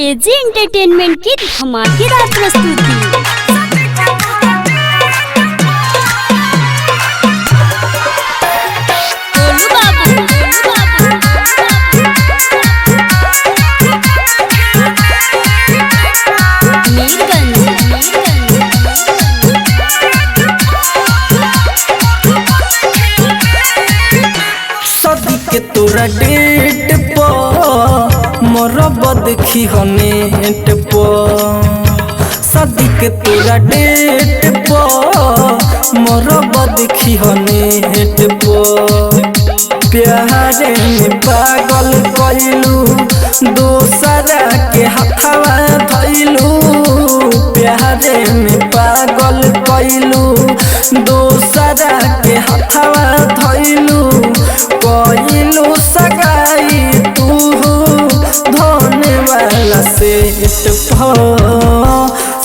AG entertainment की धमाकेदार प्रस्तुति। तोरा डेट पर मरब देखी हो नेट पर शादी के तोरा डेट पर मरब देखी हो नेट पर प्यारे में पागल कइलू दोसरा के हथवा धइलू प्यारे में पागल कइलू दोसरा के हथवा धइलू कइलू सगाई तू धोने वाला सेट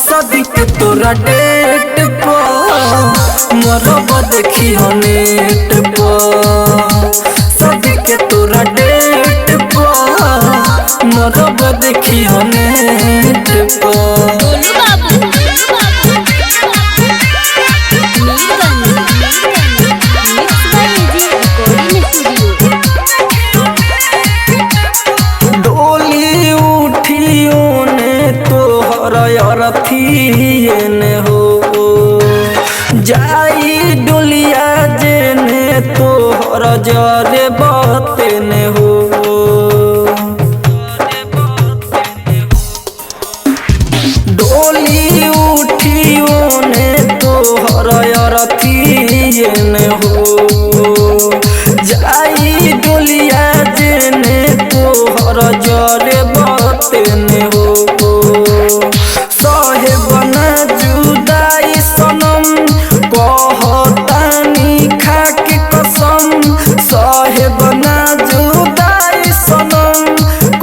शादी के तोरा डेट पर मरब देखी हो नेट पर शादी के तोरा डेट पर मरब देखी हो नेट पर। रथियन हो जाई डोलिया जेने तोहर जरे बतन हो डोली उठियो ने तोहर रथियन हो जाई डोलिया जेने तोहर जरे बतन हो बना जुदाई सनम कहतानी खाके कसम सहे बना जुदाई सनम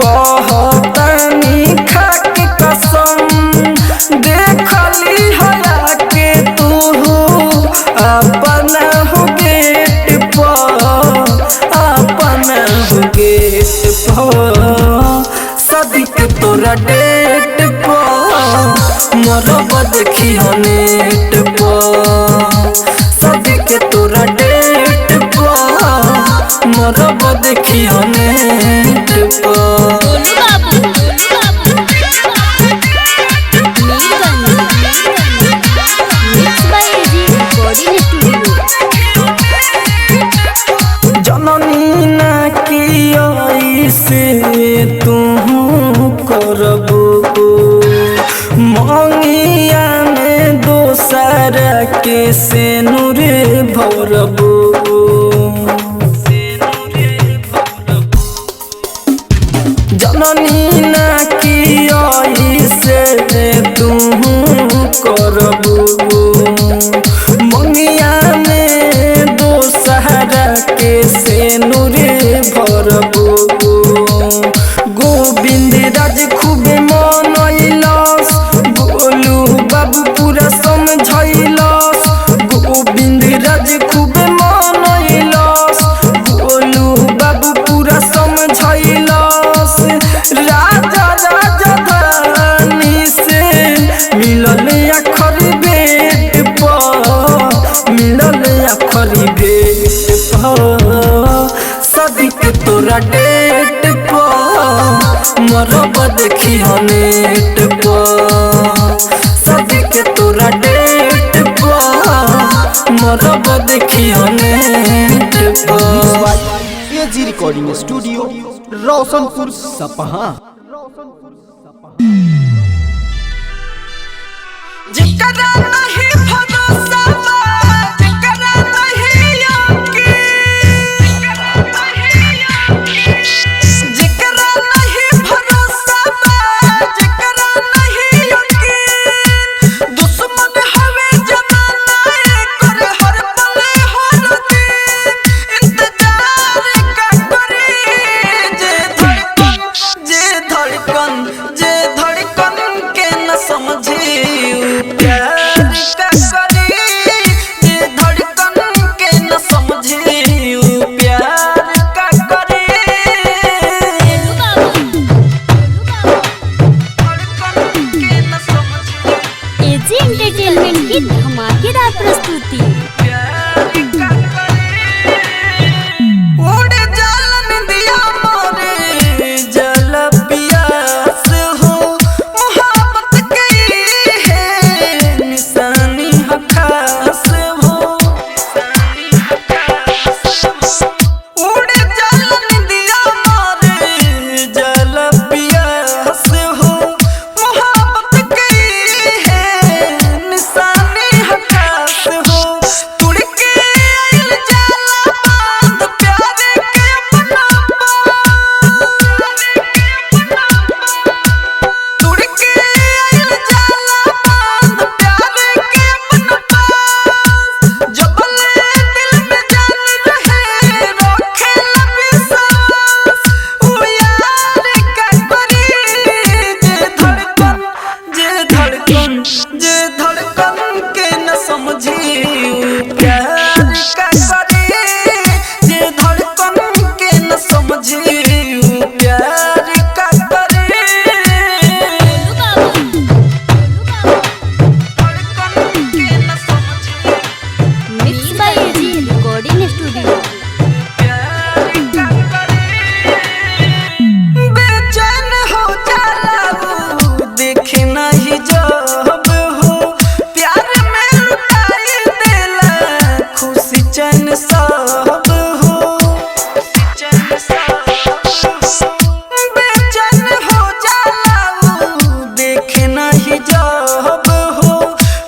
कहतानी खाके कसम देखली हया के तू अपना हो गेट पर अपना हो गेट पर शादी के तोरा डेट मरब देखी हो नेट पर शादी के तोरा डेट पर मरब देखी हो नेट पर। जननी ना की से तू करबू मंगिया में दोसरा के से नूरे भरबू जननी ना की से तू करबू मंगिया में दोसरा के से नूरे भरबू गोविंद राज खूबे मनैलस गोलू बाबू पूरा समझैलस गोविंद राज खूबे मनैलस गोलू बाबू पूरा समझैलस राजा राजधानी से मिलल आखरी बेट पर मिलल आखरी बेट पर शादी के तोरा डेट पर मरब देखी हो नेट पर शादी के तोरा डेट पर मरब देखी हो नेट पर। एजी रिकॉर्डिंग स्टूडियो रोशनपुर सपहा। जिकरा नहीं भरोसा जिकरा नहीं जिकरा नहीं भरोसा जिकरा नहीं यकीन दुश्मन हवे जमाना कर हर पल हर दिन इंतजार का करे जे धड़कन के न समझे प्यार का की धमाकेदार प्रस्तुति। उड़ जालन दिया मोरे जल पियास हो, मोहब्बत की है निशानी खास हो। उड़ जालन दिया मोरे जल पियास हो, मोहब्बत की है निशानी खास हो। तुड़ के आइल जाला बांध प्यार के अपना तुड़ के आइल जाला बांध प्यार के अपना जबले दिल में जान रहे रखे विश्वास। ओ यार का करी जे धड़कन के न समझी प्यार का करे। जे धड़कन के न समझी प्यार का करे। धड़कन के न समझी mix by AG recording studio. प्यार का करे। बेचैन हो जाला वो देखे नहीं जब हो, प्यार में लुटाई देला खुशी चैन सब हो। बेचैन हो जाला वो देखे नहीं जब हो,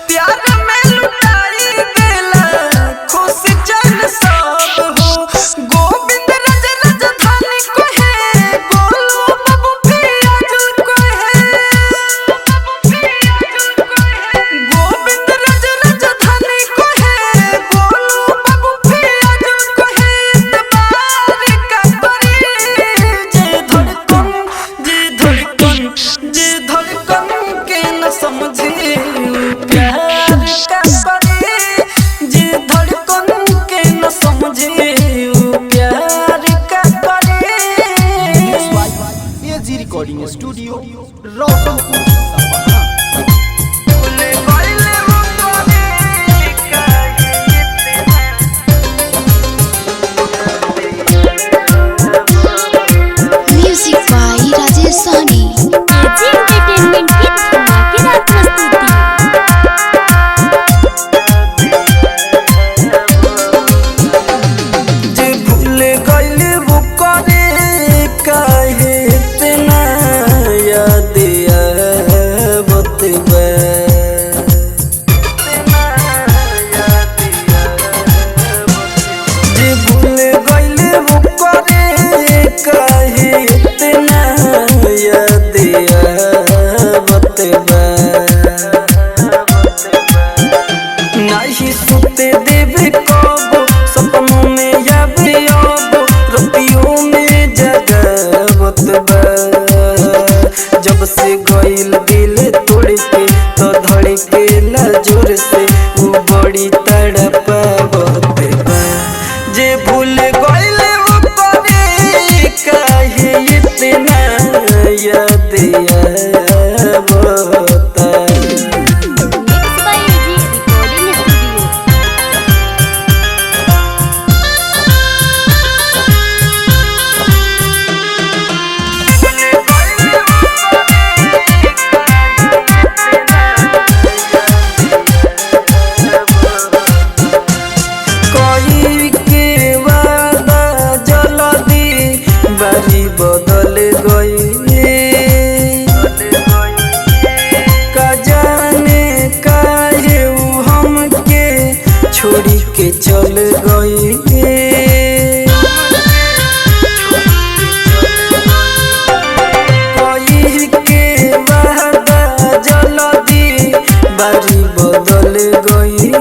प्यार में लुटाई देला खुशी चैन सब हो। गोविंद रज राजधानी को है, गोलू बाबू पियाजुल को है। गोविंद रज राजधानी को है, गोलू बाबू पियाजुल को है। इतबार का करे जे धड़कन के न समझे प्यार का करे। जे धड़कन के न समझे प्यार का करे। एजी रिकॉर्डिंग स्टूडियो रोशनपुर सपहा। भूले गइले वो तोरे काहे music by Rajesh Sahni. AG entertainment की धमाकेदार प्रस्तुति। जे भूले गइले वो करे काहे इतना याद आवत बा। जे भूले गइले वो करे काहे इतना याद आवत बा। नाही सुते देवे कबो सपनों में यावे आबो, रतियों में जगावत बा। जब से गइल दिल तोड़ के तो धड़केला जोर से वो बड़ी तड़पावत बा। जे भूल गइले वो करे काहे इतना याद आवता। Mix by AG recording studio. कोई के वादा जल्दी बारी बदल गई। का जाने काहे ऊ हमके छोड़ी के चल गई। कोई के वादा जल्दी बारी बदल गई।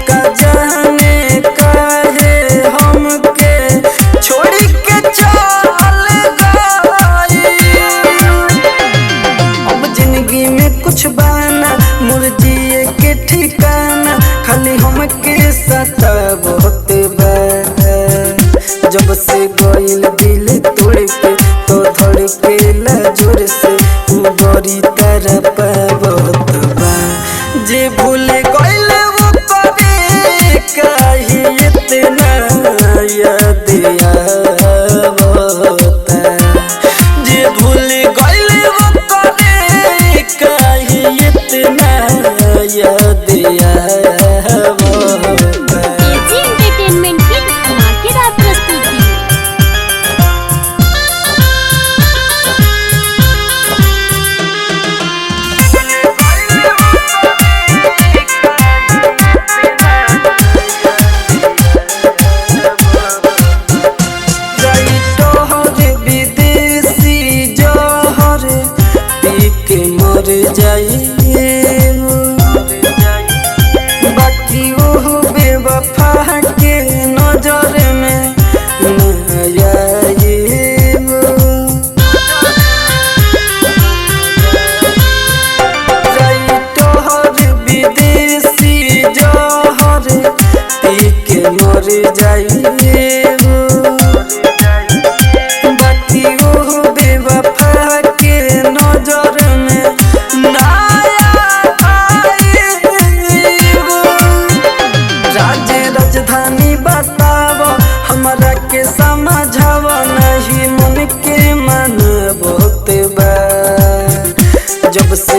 का जाने काहे हमके छोड़ी के चल गई। अब जिंदगी में कुछ बाना मुर्जिए के ठिकाना, खाली हमके सतावत बा। जब से गइल दिल तोड़ के तो धड़केला जोर से, ऊ बड़ी तरह पाव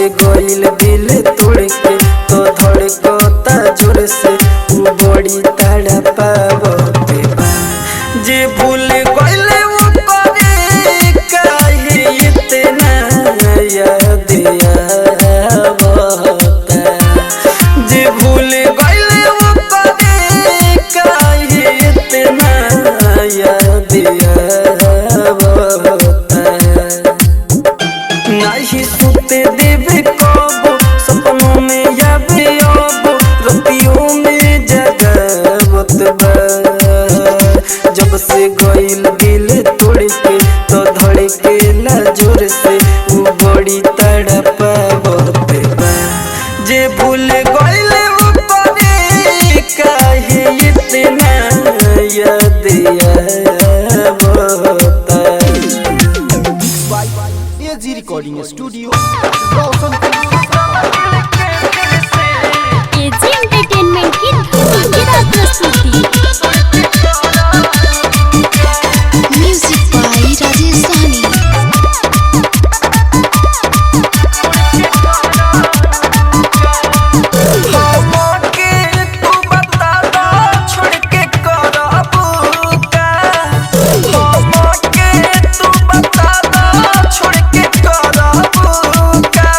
से गइल दिल तोड़ के तो धड़कता जोर से उ बड़ी तड़पावते बा जे भूल गइल वो करे काहे इतना याद आवता जे भूल गइल वो करे काहे इतना याद आवता नहीं सुते देवे कबो सपनों में यावे अब रतियों में जगावत बा जब से गइल दिल तोड़ के तो धड़केला जोर से उ बड़ी तड़पावत बा जे भूल गइल वो करे काहे इतना याद आवता AG recording studio Roshanpur AG entertainment की धमाकेदार प्रस्तुति। म्यूजिक बाय राजेश सहनी। हमके तू बता दो छोड़ के करबू का हमके तू बता दो छोड़ के करबू का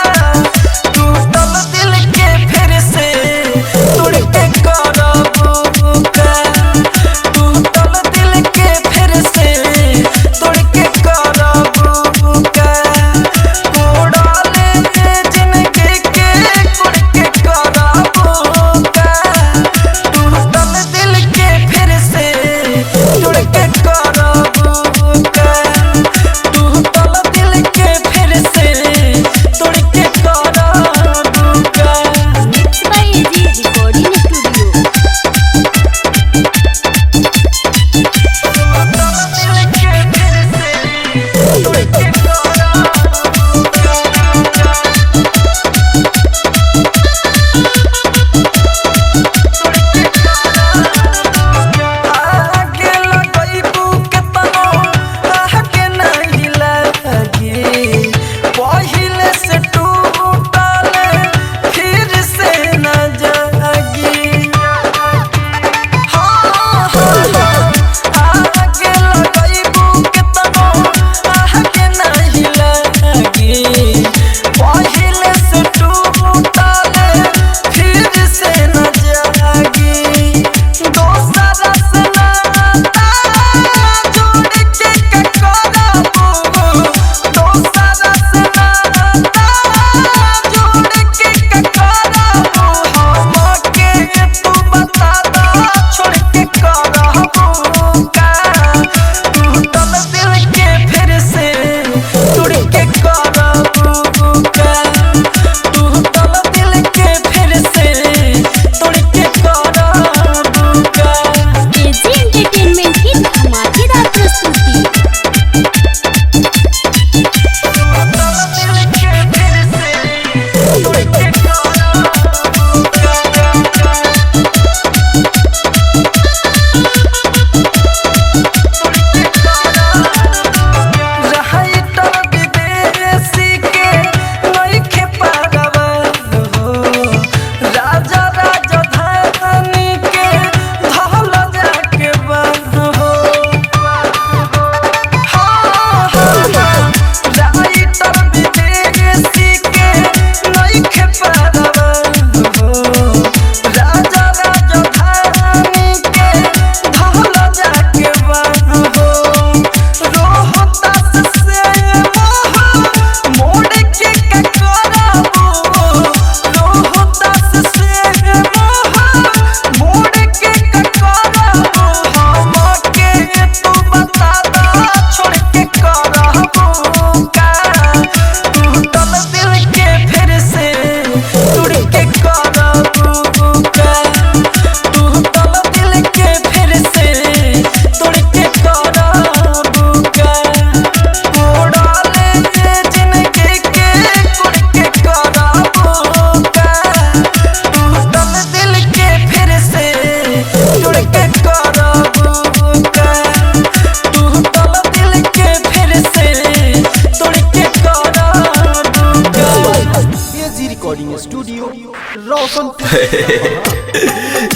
रोशनपुर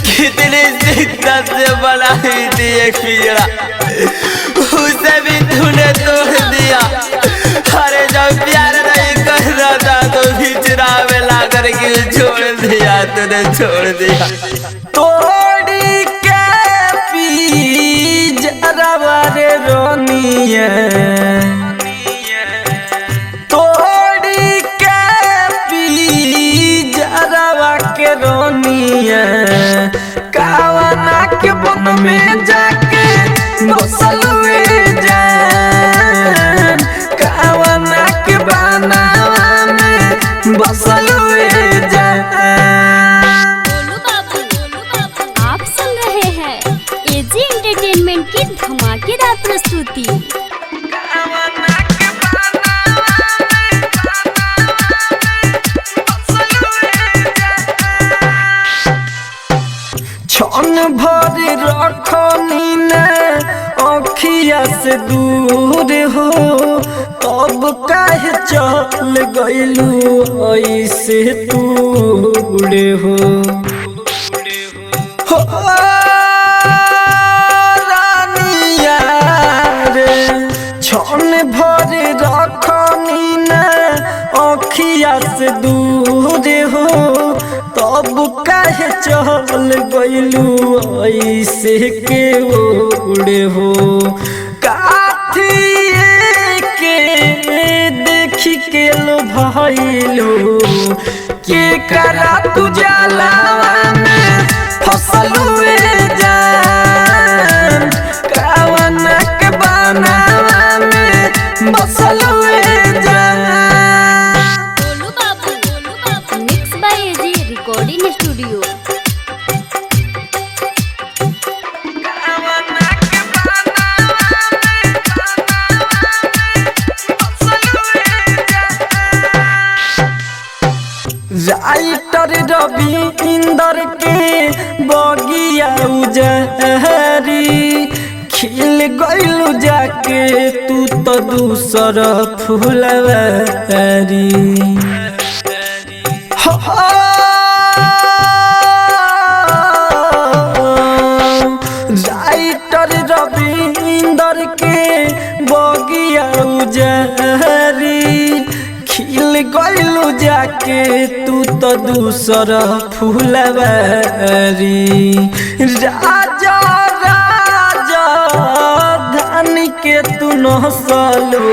कितनी शिद्दत से बनाई थी एक पिंजरा, उसे भी तूने तोड़ दिया। अरे जब प्यार नहीं कर रहा था तो पिंजरा में ला करके छोड़ दिया, तूने छोड़ दिया। तोड़ी के पिंजरा रे रोनिए, तोड़ी के पिंजरा के रोनिए, कावना के बन में जाके बसल हुए जान, कावना के बनावा में बसल हुए जान। गोलू बाबू आप सुन रहे हैं एजी एंटरटेनमेंट की धमाकेदार प्रस्तुति। छन भर रखनी न अखिया से दूर हो, तब काहे चल गइलू ऐसे दूर हो। हो रानिया रे छन भर रखनी न अखिया से दूर हो, तब काहे चल गइलू ऐसे के उड़े हो। काठिए के देखी के लो भइलू, के करा तू जलावा में फसल हुए जान, कावना के बनावा में बसल हुए जान। Golu Babu mix by AG recording studio. Writer Ravi Inder के बगिया उजहरी, खिल गइलू जाके तू तो दूसर फुलवारी। हो राइटर रवि इंदर के बगिया उजहरी, खिल गइलू जाके तू तो दूसर फुलवारी। राजा राजा धन के तू नसलू,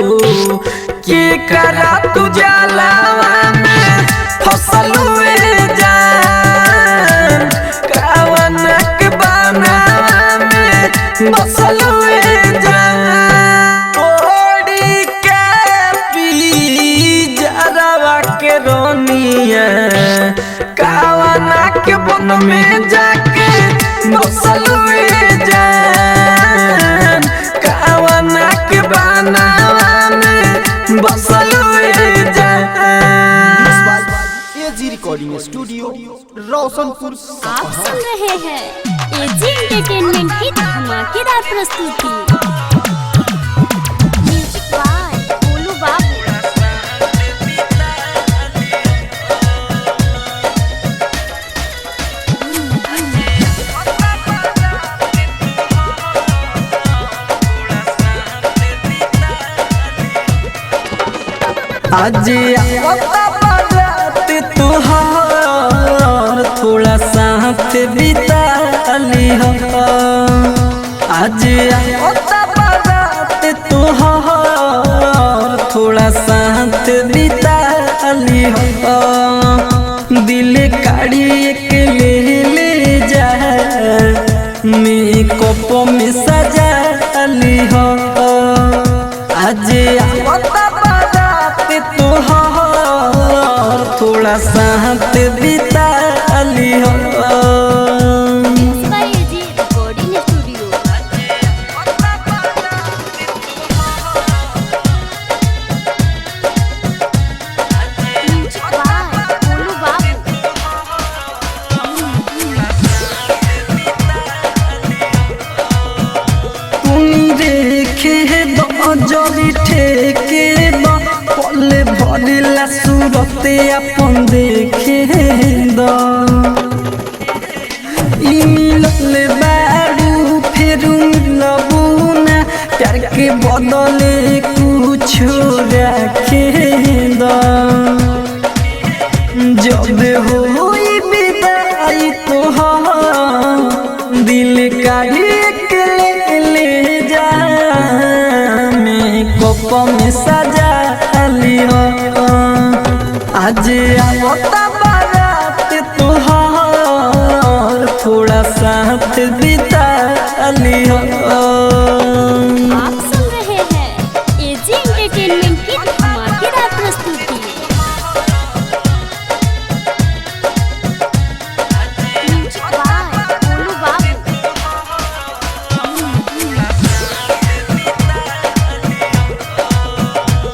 के करा तू जलावा में फसल हुए जान, कावना के बनावा में बसल हुए जान। तोड़ी के पिंजरा के रोनिए, कावना के बन में जाके बसल हुए जान, कावना के बनावा में बसल हुए जान। एजी रिकॉर्डिंग स्टूडियो रोशनपुर आप सुन रहे हैं एजी एंटरटेनमेंट की धमाकेदार प्रस्तुति। म्यूजिक बाय गोलू बाबू। आज आता बारात तुहार, थोड़ा साथ बिता ली हो। आज आता बारात तुहार, थोड़ा साथ बिता ली हो। दिल काढ़ी एक ले जा, मेकअप में सजा ली हो। आज आता तोहार, थोड़ा साथ बिता ली हो। Mix by AG recording studio. Music by Golu Babu. तुम देखे दो जरी ठेके पल भरिला सु सूरत अपन देखे द ई मिलल बारू फिर मिलबू ना प्यार के बदले कुछ रखे द जब होई विदाई तोहार दिल काढ़ के ले जा मेकअप में सजा लियो आज आवता बारात तोहार थोड़ा साथ बिता लियो। आप सुन रहे हैं एजी एंटरटेनमेंट की धमाकेदार प्रस्तुति। बोलू बाबू।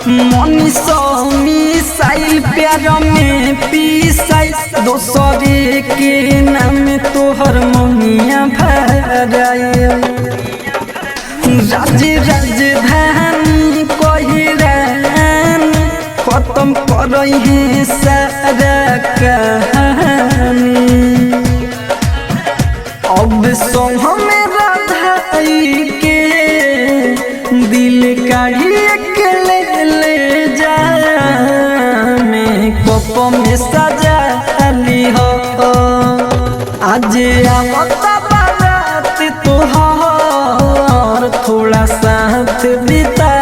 मनीषा मिसाइल प्यार में पीसाई दोसरे के नाम तोहर ममिया भराई राजधानी कहिरान खत्म करई है सारा कहानी अब संग में राधाई के दिल काढ़ी के ले जा मेकअप में सजा लिहो आज आवता बारात तोहार थोड़ा साथ बिता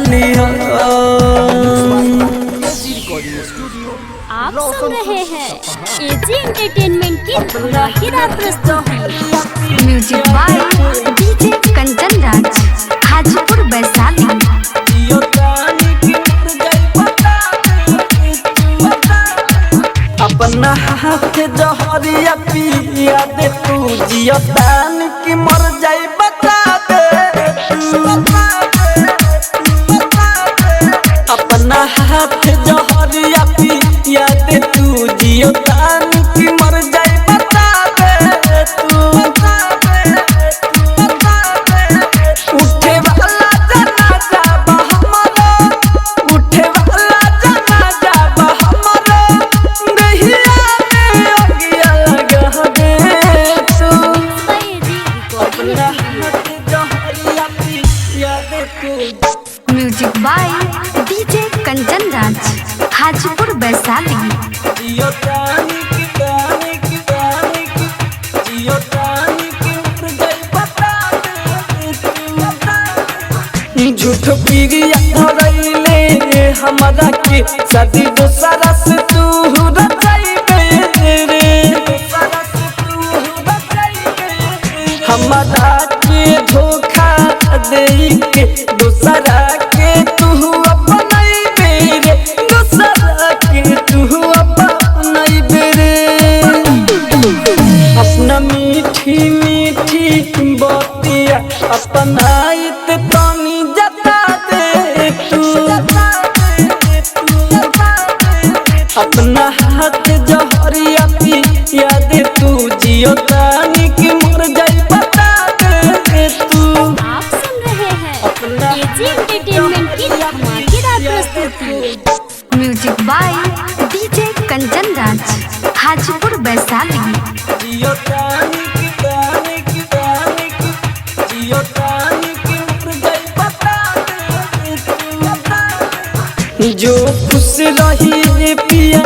लिहो। आप सुन रहे हैं एजी एंटरटेनमेंट की धमाकेदार प्रस्तुति। Music by DJ Kanchan Raj Hajipur Vaishali. अपना हाथ जहरिया पिया दे तू जियतान की मर जाई बता दे अपना हाथ जहरिया पिया दे तू जियतान की मर जाई बता दे तू उठे वाला जनाजा बहमरो उठे वाला जनाजा बहमरो दहिया में अगिया लगा दे तू अपना हाथ जहरिया पिया दे तू। Music by DJ Kanchan Raj Hajipur Vaishali. जियो तानी की तानी की तानी की जियो तानी की उड़ गई बता दे झूठ पीरिया धरैले हमरा के शादी दोसरा से तू रचाई रे हमरा के धोखा दे के दोसरा के तू अपनाई रे दोसरा के तू अपनाई रे अपना मीठी मीठी बतिया अपनाइत तनी जता दे तू अपना हाथ जहरिया पिया दे तू जियो तानी की मर जाई बता दे तू। आप सुन रहे हैं एजी एंटरटेनमेंट की धमाकेदार प्रस्तुति। Music by DJ Kanchan Raj Hajipur Vaishali. जियो तानी की तानी की तानी की जियो तानी की मर जाई बता दे तू जो खुश रही पिया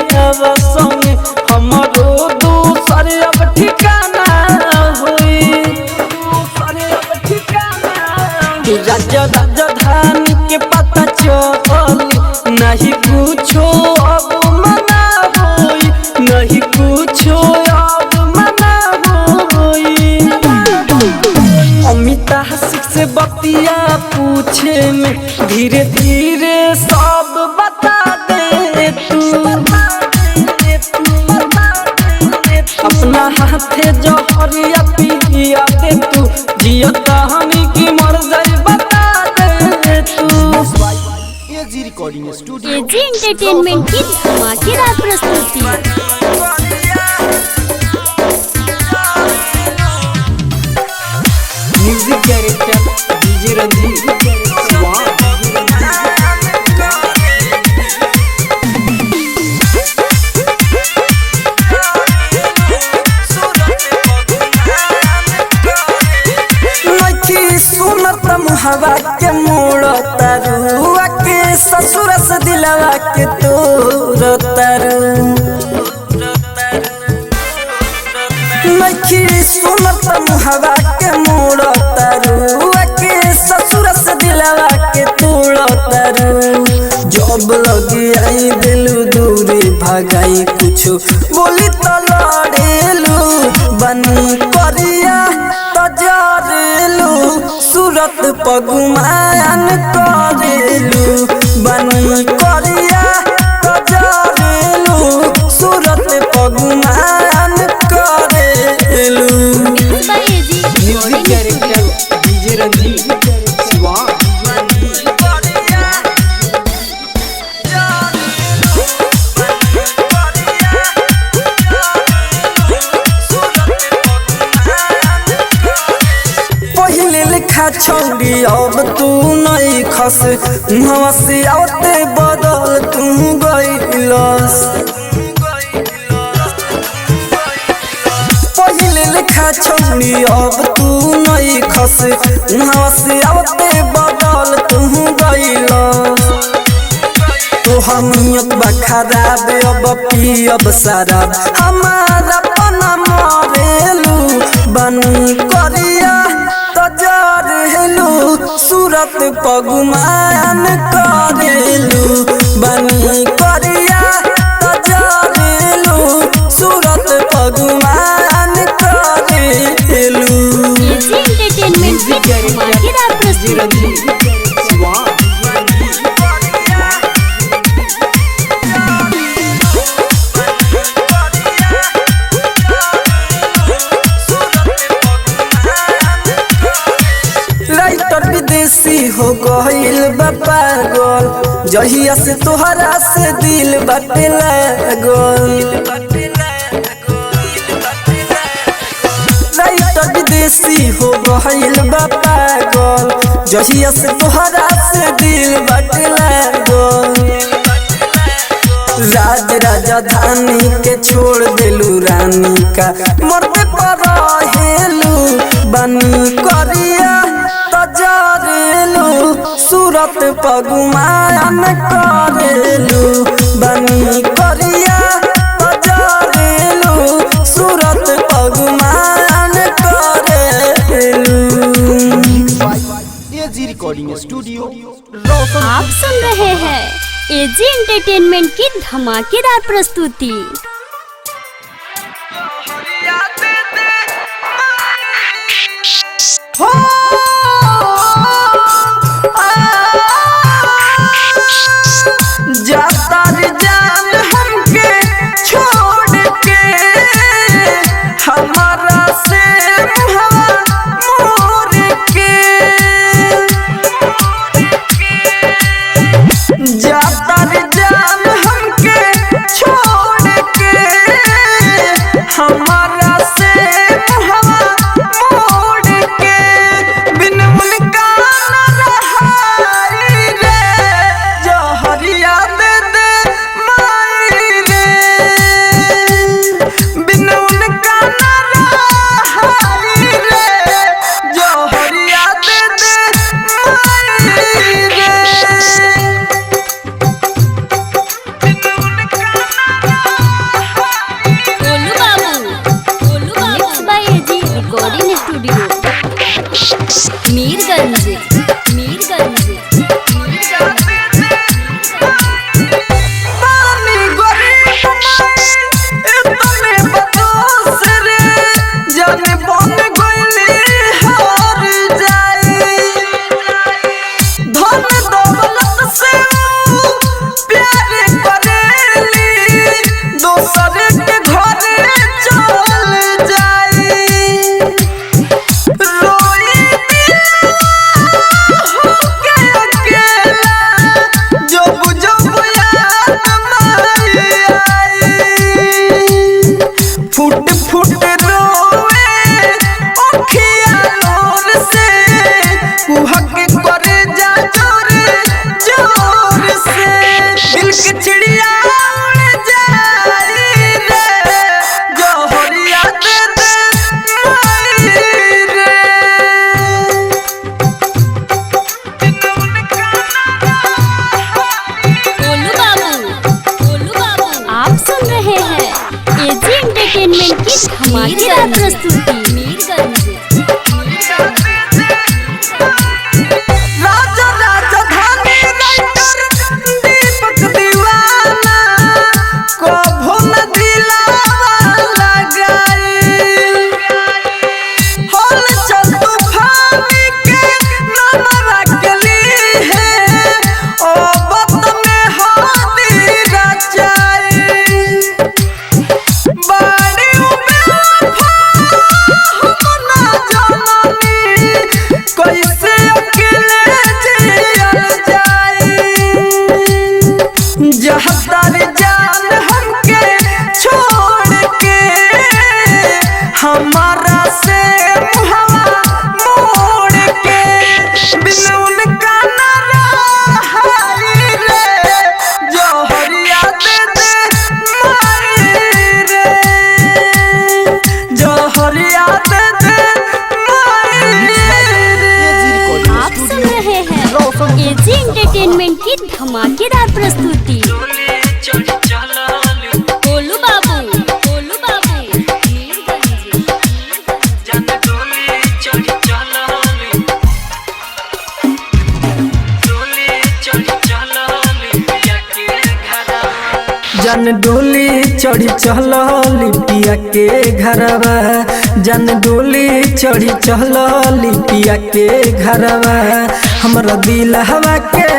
संग हमरो दूसर अब ठिकाना होई राजधानी के पता चली नहीं कुछो अब मना होई नहीं कुछो अब मना होई अमिता हसिक से बतिया पूछे में धीरे धीरे सब बता दे तू अपना हाथे जहरिया पिया दे तू जियो कहानी की मर जाई बता दे तू। AG recording studio AG entertainment की धमाकेदार प्रस्तुति। म्यूजिक डायरेक्टर डीजे रंजीत दिलवा के तोर तरु नखी सुनत मुहवा के मोड़ तरु के ससुर से दिलवा के तोड़ तरु जब लगी आई दिलू दूरी भगाई कुछ बोली तो लड़ेलू बनी करिया तो जरेलू सूरत पगुमान करेलू बनी करिया तो जरेलू सूरत पगुमान करेलू। Music director DJ Ranjeet Shiva. पहले लिखा छौड़ी अब तू नहीं खस हंसी आते बदल तू गइलस पहले लिखा छौड़ी अब तू नहीं खस हंसी आते बदल तू गइलस तो हमियत बा खराब अब पियब शराब हमारा पना मरेलू बनी करिया तो जरेलू सूरत पगुमान करेलू बनी करिया तो जरेलू सूरत पगुमान करेलू। एंटरटेनमेंट की धमाकेदार प्रस्तुति शिवा। राइटर विदेशी हो गइल बा पागल जहिया से तोहरा से दिल बाटे लागल राइटर विदेशी हो गइल बा पागल जहिया से तोहरा से दिल बाटे लागल राज राजधानी के छोड़ देलू रानी का मरते पर हेलू बनी करिया तो जरेलू सूरत पगुमान करेलू बनी करिया तो जरेलू सूरत पगुमान करेलू। एजी रिकॉर्डिंग स्टूडियो रोशन। आप सुन रहे हैं एजी एंटरटेनमेंट की धमाकेदार प्रस्तुति। जाता रे जान हमके छोड़ के हमारा से हवा मोर के जाता रे जान हमके छोड़ के हमारा से हवा मोड़ के बिन उनका न रहाई रे जहरिया दे दे माई रे बिन उनका न रहाई रे जहरिया दे दे माई रे Golu Babu mix by AG recording studio Mirganj Mirganj पानी गरीब माई इतने बदोस रे जाने बन गइली हार जाई धन दौलत से प्यार करेली दोसर के घरे चल जाई रोई फुट फुट रोए ओखिया लोर से कुहक करे जा जोर जोर से दिल के चिड़िया उड़ जाई रे जोहरिया दे दे माई रे गोलू एंटरटेनमेंट की धमाकेदार प्रस्तुति मीरगंज। राजा राजधानी राइटर दीपक दीवाना कभो न दिलावा लगाई होल चल तूफानी के नाम रखली है ओ बत में हाथी रचाई बाड़ी बेवफा हम ना जाननी कैसे अकेले जियल जाई जहदार जान हमके छोड़ के हमारा से मुहवा मोड़ के बिन उनका न रहाई रे जोहरिया दे दे माई रे जोहरिया दे दे माई रे। आप सुन रहे हैं एजी एंटरटेनमेंट की धमाकेदार प्रस्तुति। गोलू बाबू मीरगंज। जन डोली चढ़ी चल लिपिया के घरवा जन डोली चढ़ी चल लिपिया के घरवा हमरा दिल हवा के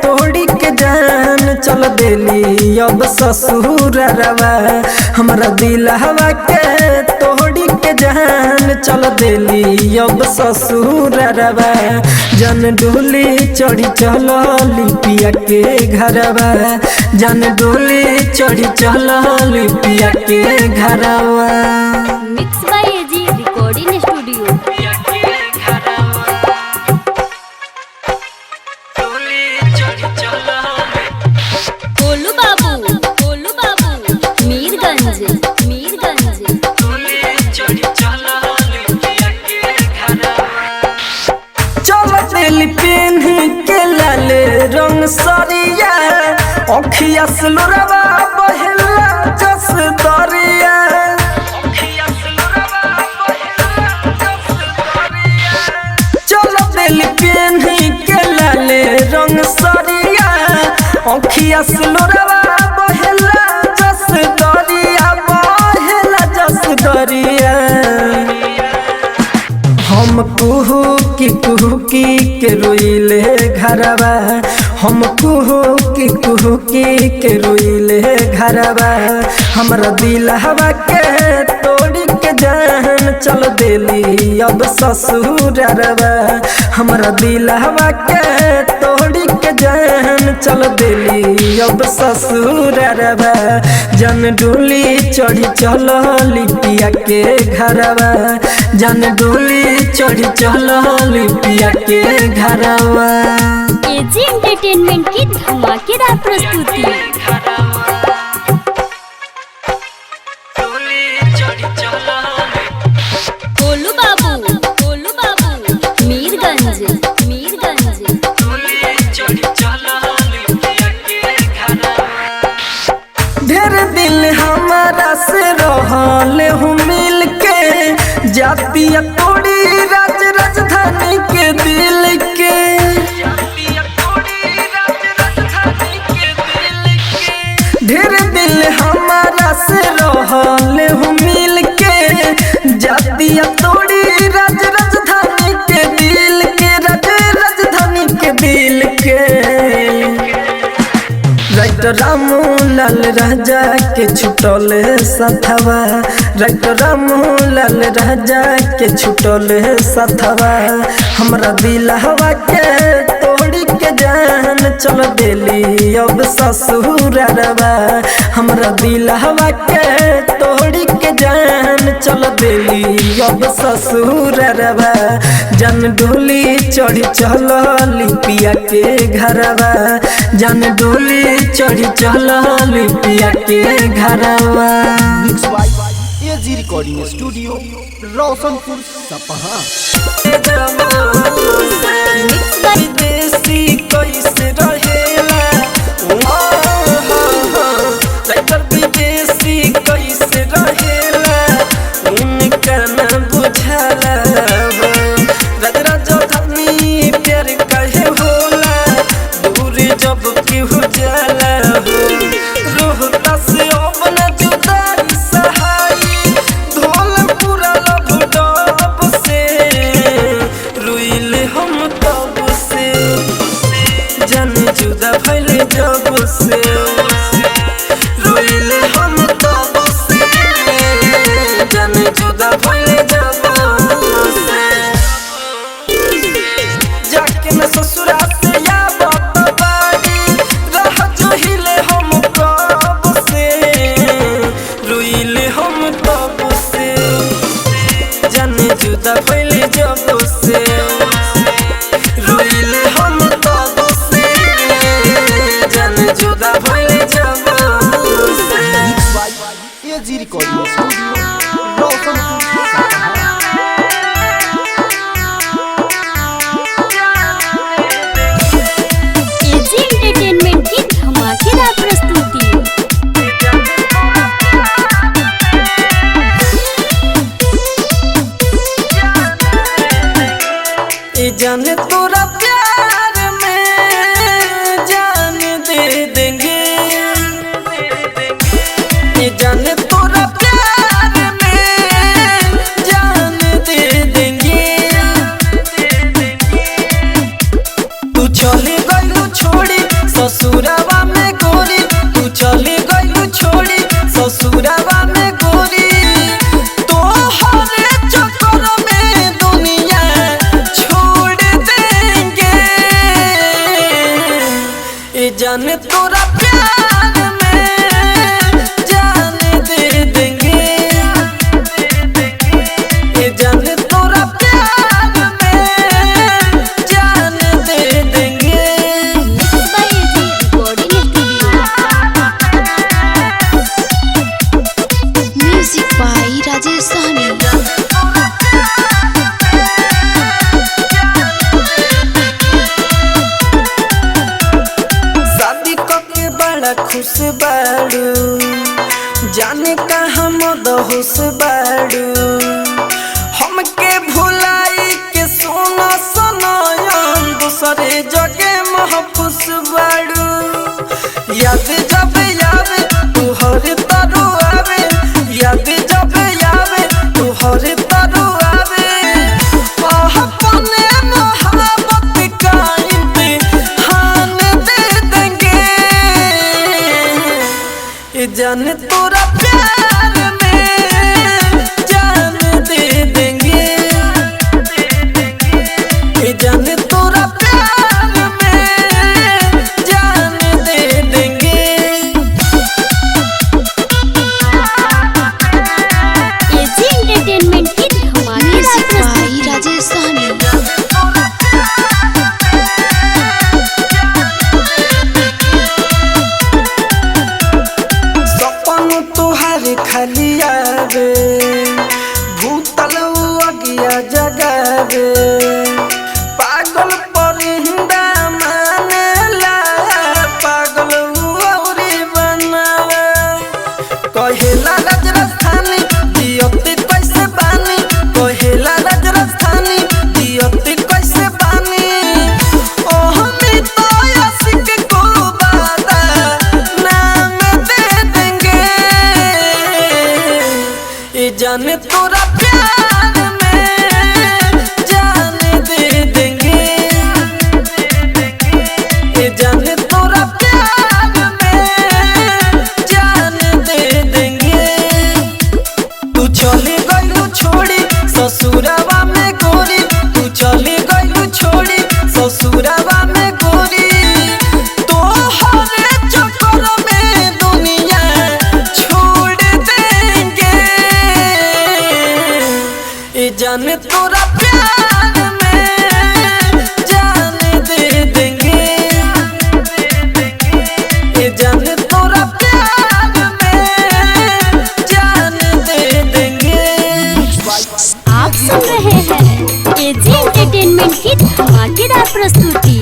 तोड़ी के जान चल देली अब ससुरवा हमरा दिल हवा के तोड़ी के जान चल देली अब ससुरवा जन डोली चढ़ी चल लिपिया के घरवा जन डोली चढ़ी चल लिपिया के घरवा। Mix by AG recording studio. Golu Babu Mirganj. चल दिल पेन के लाले रंग सरिया अखिया सुलरवा बहला जस दरिया चल दिल पेन के लाले रंग सरिया अखिया सुलरवा बहला जस दरिया बहला जस दरिया हम कुहू की के रोइले घरवा हम कुहू की के रोइले घरवा हमरा दिल हवा के तोड़ी के जान चल देली अब ससुरवा हमरा दिल हवा के तोड़ी के जान चल देली अब ससुरवा जन डोली चढ़ी चल लिपिया के घरवा जन डोली चढ़ी चल लिपिया के घरवा। एजी एंटरटेनमेंट की धमाकेदार प्रस्तुति। गोलू बाबू मीरगंज। ढेर दिल हमारा से रहल हूँ मिल के जातिया तोड़ी राजधानी के दिल के ढेर दिल हमारा से रहल हूँ मिल के जातिया तोड़ी राजधानी के दिल के राजधानी के दिल के राइटर रामू लाल राजा के छुटल सथवा राइटर रामू लाल राजा के छुटल सथवा हमरा दिल हवा के तोड़ी के जान चल देली अब ससुरवा हमरा दिल हवा के तोड़ी के जान चल देली अब ससुरवा जन डोली चढ़ी चल लिपिया के घरवा जन डोली चढ़ी चल लिपिया के घरवा। Mix by AG recording studio Roshanpur सपहा। मिक्स बाय देसी कैसे रहेला राइटर विदेशी कैसे रहेला से रोइले हम तब से जाने जुदा भइले जब से जाके न ससुरा से या बाड़ी रह जोहिले हम कब से रोइले हम तब से जाने जुदा भइले जब से रोइले हम तब से जाने जुदा भइले जब से एजी रिकॉर्डिंग स्टूडियो रोशनपुर सपहा। एजी एंटरटेनमेंट की धमाकेदार प्रस्तुति। जाने तोरा प्यार में जान दे देंगे जाने तोरा प्यार में जान दे देंगे तू चले गइलू छोड़ी ससुरावा में गोरी तू चले गइलू छोड़ी ससुरावा में गोरी तो हरे चक्कर में दुनिया जाने तोरा प्यार में जान दे देंगे जाने तोरा प्यार में जान दे देंगे mix by AG recording studio. Music by Rajesh Sahani. खुश बाड़ू जाने कहाँ मदहोश बाड़ू हमके भुलाई के सोना सनयन दूसरे जगह महफूस बाड़ू याद जब आवे तू हर तरु आवे याद जब आवे तू हर तरु आवे अपने मोहब्बत का इम्तिहान दे देंगे जाने तोरा प्यार में जान दे देंगे जाने तोरा प्यार में जान दे देंगे एजी एंटरटेनमेंट की धमाकेदार प्रस्तुति। राजेश सहनी। खाली आवे भूतल अगिया जगावे पागल परिंदा मानेला पागल औरी बनावे कहेला राजस्थानी दियते कैसे बानी कहेला राजस्थानी दियते कैसे बानी ओह मी तो आशिक को बादा नाम दे देंगे जाने तोरा प्यार में जान दे देंगे जाने तोरा प्यार में जान दे देंगे तू चले गइलू छोड़ी ससुरावा में गोरी तू चले गइलू छोड़ी ससुरावा में गोरी तो हरे चक्कर में दुनिया छोड़ देंगे जाने तोरा प्यार में जान दे देंगे जाने तोरा प्यार में जान दे देंगे आप सुन रहे हैं एजी एंटरटेनमेंट की धमाकेदार प्रस्तुति।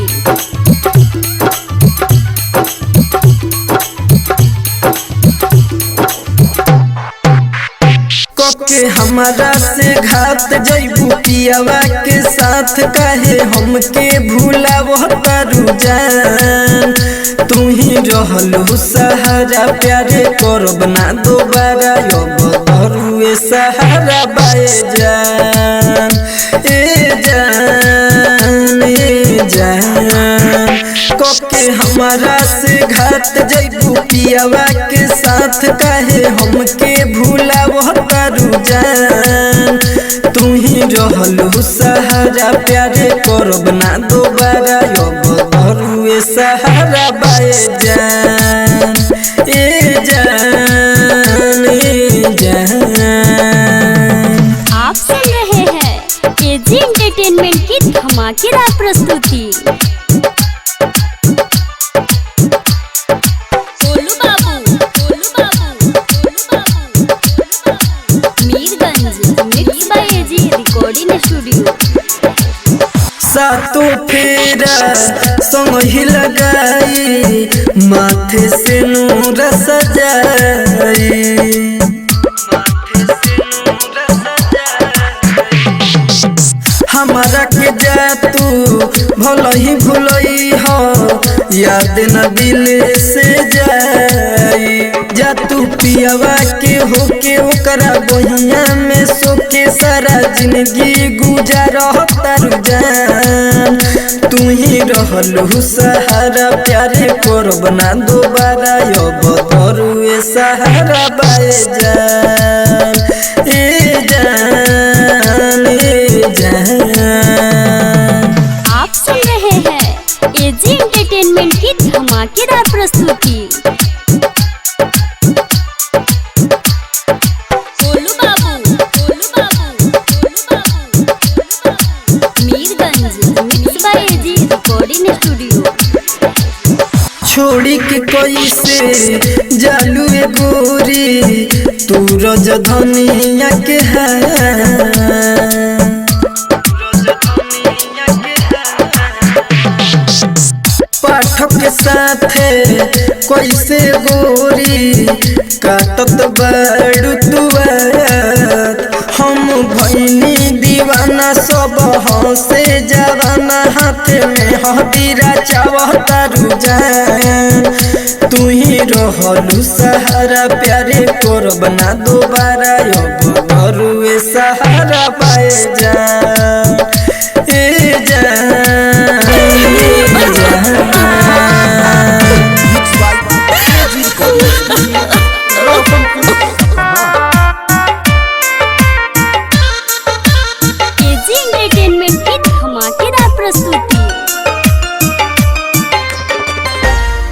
के हमारा से घात जैबू पियावा के साथ काहे हमके भूलावो तारू जान तू ही रहलू सहारा प्यारे करब ना दोबारा अब धरुए सहारा बाए जान ए जान ए जान कोके हमारा से घात जइबू पियावा के साथ काहे हमके भूलाव तारू जान तू ही रहलू सहारा प्यारे करब ना दोबारा अब धरुए सहारा बाए जान ए जान ए जान। आप सुन रहे हैं केजी एंटरटेनमेंट की धमाकेदार प्रस्तुति। Golu Babu, Golu Babu, Golu Babu, Mirganj, mix by AG recording studio. सातों फेरा संग ही लगाई माथे से नूर सजाई हमारा के जा तू भल ही भूलई हो याद न दिल से जाई जा तू पियावा के होके ओकरा बहिया में सोके सारा जिंदगी गुजार तारू जान तू ही रहलू सहारा प्यारे करब ना दोबारा अब तरुए सहारा बाए जान ए जान ए जान। आप सुन रहे हैं एजी एंटरटेनमेंट की धमाकेदार प्रस्तुति। Golu Babu, Golu Babu, Golu Babu, Golu Babu, Mirganj, mix by AG recording studio. छोड़ी के कोई से जालू ए गोरी तू रज धनिया के पाठक के साथे कोई से गोरी काटत बड़ू तुआत हम भैनी दीवाना सब हंसे जवाना हाथ में हदीरा चावतारू जान तू ही रहलू सहारा प्यारे करब ना दोबारा अब धरुए सहारा पाए जान ए जान ए जान। केजी एंटरटेनमेंट की धमाकेदार प्रस्तुति।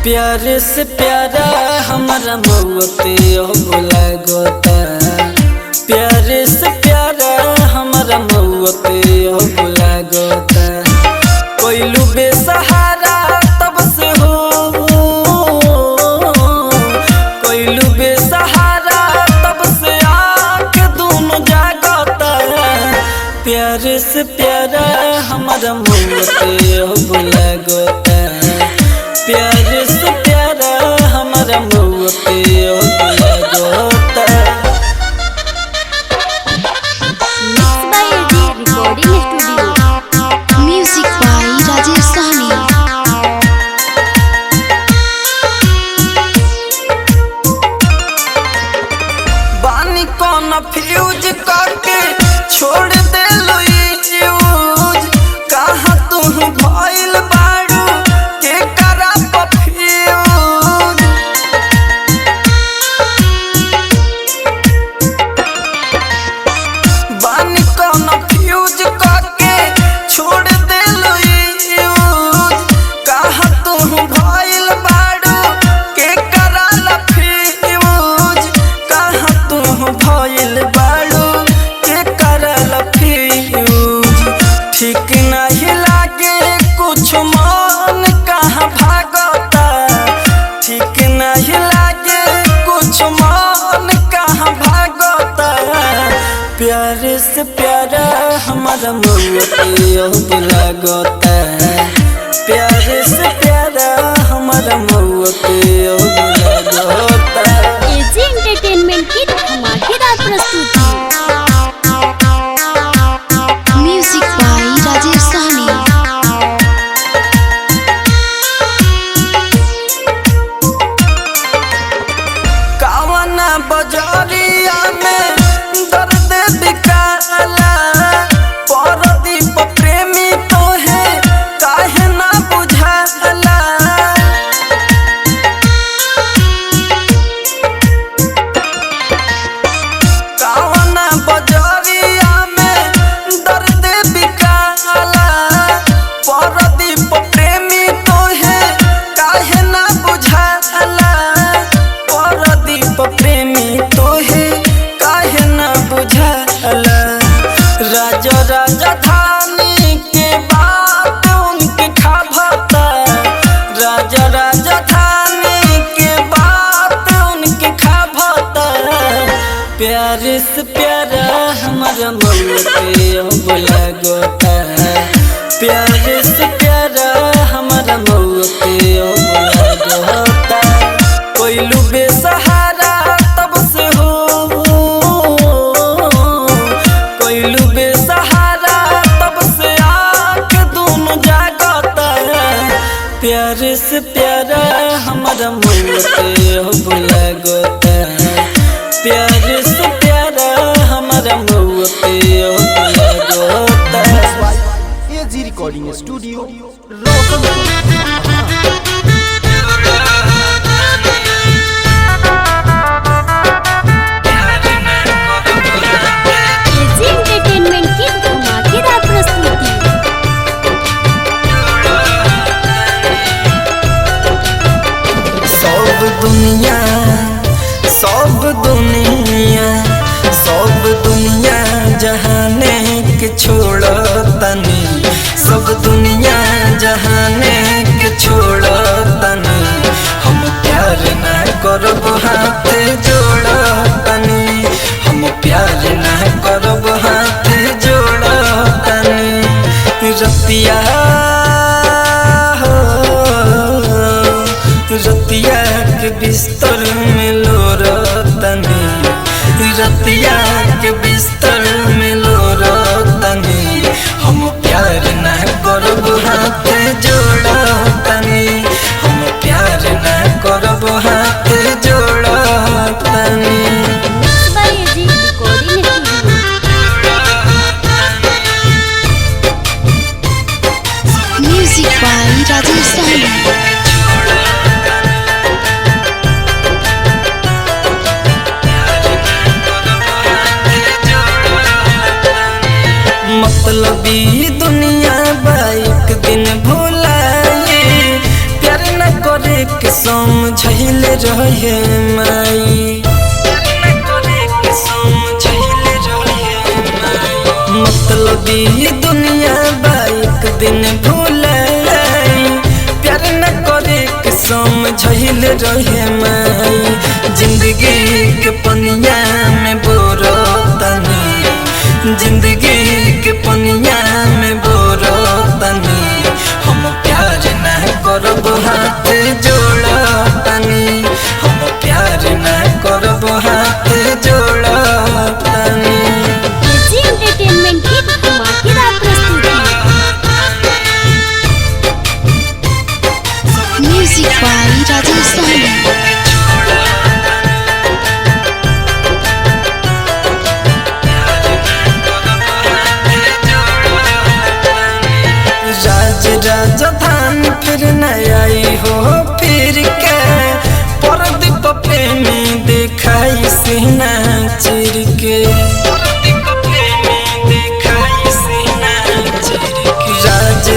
प्यारे से प्यारा हमारा मौते बोला गोता प्यारे से प्यारा हमारा मौते बोला गोता कोइलू बेसहारा तब से हो कोइलू बेसहारा तब से आँख दोनों जागता प्यारे से प्यारा हमारा मौते बोला गोता प्यारे से प्यारा हमारा मौते बोला गोता। Mix by AG recording studio. Music by Rajesh Sahani. बानी कौन फ्यूज करके छोड़ दे यूज कहाँ तुम भइल बाड़ू के करा पफ्यूज बानी कौन फ्यूज करके छोड़ दे यूज कहाँ तुम भइल बाड़ू के करा फ्यूज कहाँ तुम भइल बाड़ू के करा फ्यूज ठीक नहीं लागे कुछ मन कहाँ भागता ठीक नहीं लागे कुछ मन कहाँ भागता प्यारे से प्यारा हमारा मौते लागता प्यारे से प्यारा हमारा मौते लागता। एजी एंटरटेनमेंट की धमाकेदार प्रस्तुति। म्यूजिक बाय राजेश सहनी। कावना बजरिया में दर्द बिकाला परदीप प्रेमी तो है काहे हमारा मौके अब लगता प्यार से प्यारा हमारा मौके अब लगता कोइलू बेसहारा तब से हो कोइलू बेसहारा तब से आँख दोनों जागता प्यार से प्यारा हमारा मौके अब लगता प्यार से प्यारा हमारा मौके अब लगता AG recording studio Roshanpur AG entertainment की धमाकेदार प्रस्तुति। सब दुनिया जहाने के छोड़ तनी सब दुनिया जहाने के छोड़ तनी हम प्यार ना करब हाथ जोड़ तनी हम प्यार ना करब हाथ जोड़ तनी रतिया रतिया के बिस्तर में लोर तनी रतिया के बिस्तर में लोर तनी हम प्यार ना करब हाथ जोड़ तनी हम प्यार ना करब हाथ जोड़ तनी by AG recording studio. Music by Rajesh Sahni. मतलबी दुनिया बाइक दिन भुलाए प्यार न करे के समझल रहे माई मतलबी दुनिया बाइक दिन भुलाए प्यार न करे के समझल रहे माई जिंदगी के पनिया में बोरो तनी जिंदगी के पनिया में बोरो तनी हम प्यार ना करब हाथ जोड़ तनी हम प्यार ना करब हाथ जोड़ तनी एजी एंटरटेनमेंट की धमाकेदार प्रस्तुति। Music by Rajesh Sahni. राजधान फिर न आई हो फिर के परदीप प्रेमी देखाई सीना चिर के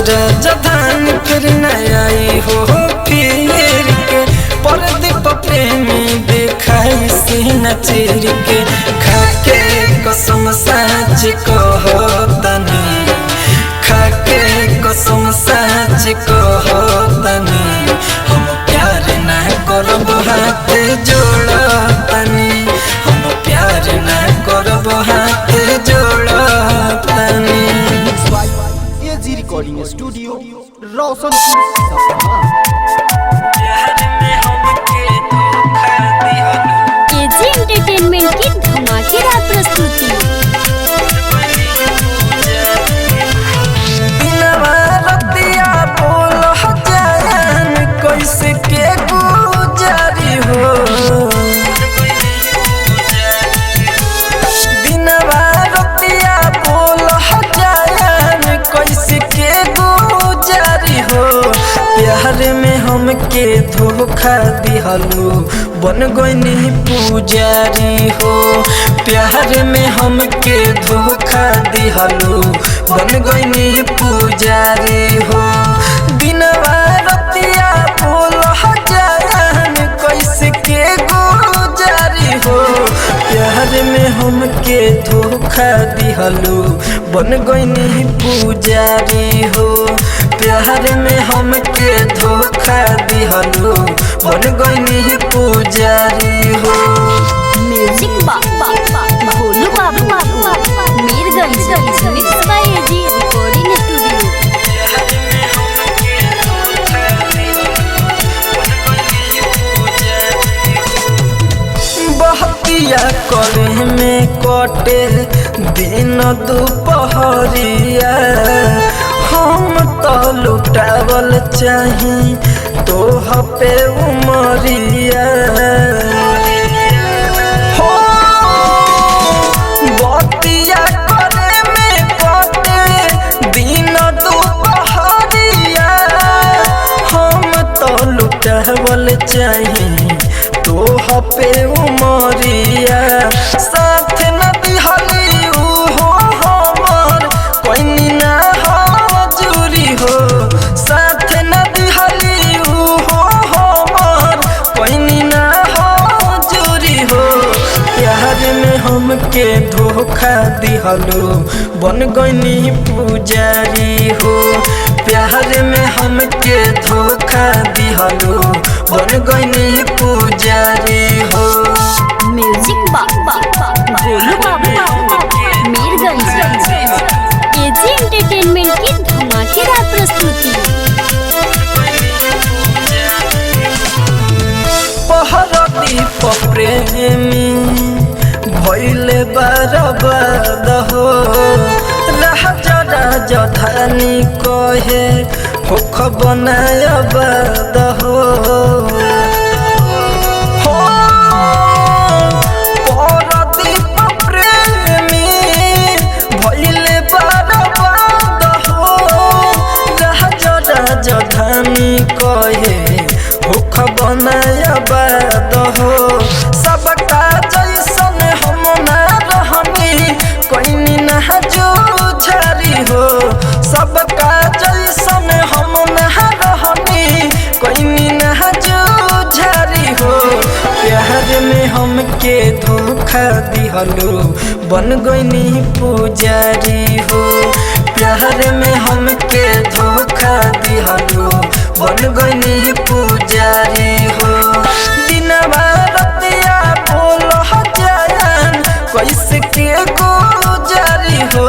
राजधान फिर न आई हो फिर के परदीप प्रेमी देखाई सीना चिर के खाके कसम साच कहो तनी खाके कसम साच कहो तनी हम प्यार ना करब हाथ जोड़ तनी हम प्यार ना करब हाथ जोड़ तनी एजी रिकॉर्डिंग स्टूडियो रोशनपुर सपहा। प्यार में हमके धोखा दिहलू एजी एंटरटेनमेंट की धमाकेदार प्रस्तुति। रतिया बोल जान कैसे के गुजारी हो दिनवा रतिया बोल जान कैसे के गुजारी हो प्यार में हमके धोखा दिहलू बन गईनी पुजारी हो प्यार में हमके धोखा दिहलू बन गईनी पुजारी हो दिनवा रतिया बोल जान कैसे के गुजारी हो प्यार में हमके धोखा दिहलू बन गईनी पुजारी हो प्यार में हमके धोखा दिहलू बन गईनी पुजारी हो म्यूजिक भोलू बाबू मेरे बतिया करे में कटे दिन दुपहरिया हम तो लुटावल चाही तोह पे उमरिया हो बतिया करे में कटे दिन दुपहरिया हम तो लुटावल चाही तोह पे उमरिया साथ न दिहली हो हमर कोई ना हजूरी हो साथ न दिहली हो हमर कोई ना हजूरी हो प्यार में हमके धोखा दिहलो बन गईनी पुजारी हो प्यार में हमके धोखा दिहलो बन गईनी पुजारी हो music Golu Babu Mirganj AG entertainment की धमाकेदार प्रस्तुति। पहरती प्रेमी भइले बरबाद हो राजा राजधानी कहे होख बनायबाद हो परदीप प्रेमी भइले बरबाद हो राजा राजधानी कहे होख बनायबाद हो सबका जैसन हम ना रहनी कोई ना जुझारी हो सबका जैसन हम ना रहनी कोई ना जुझारी हो प्यार में हमके धोखा दिहलो बन गईनी पुजारी हो प्यार में हमके धोखा दिहलो बन गईनी पुजारी हो दिनवा रतिया बोल जान कैसे के गुजारी हो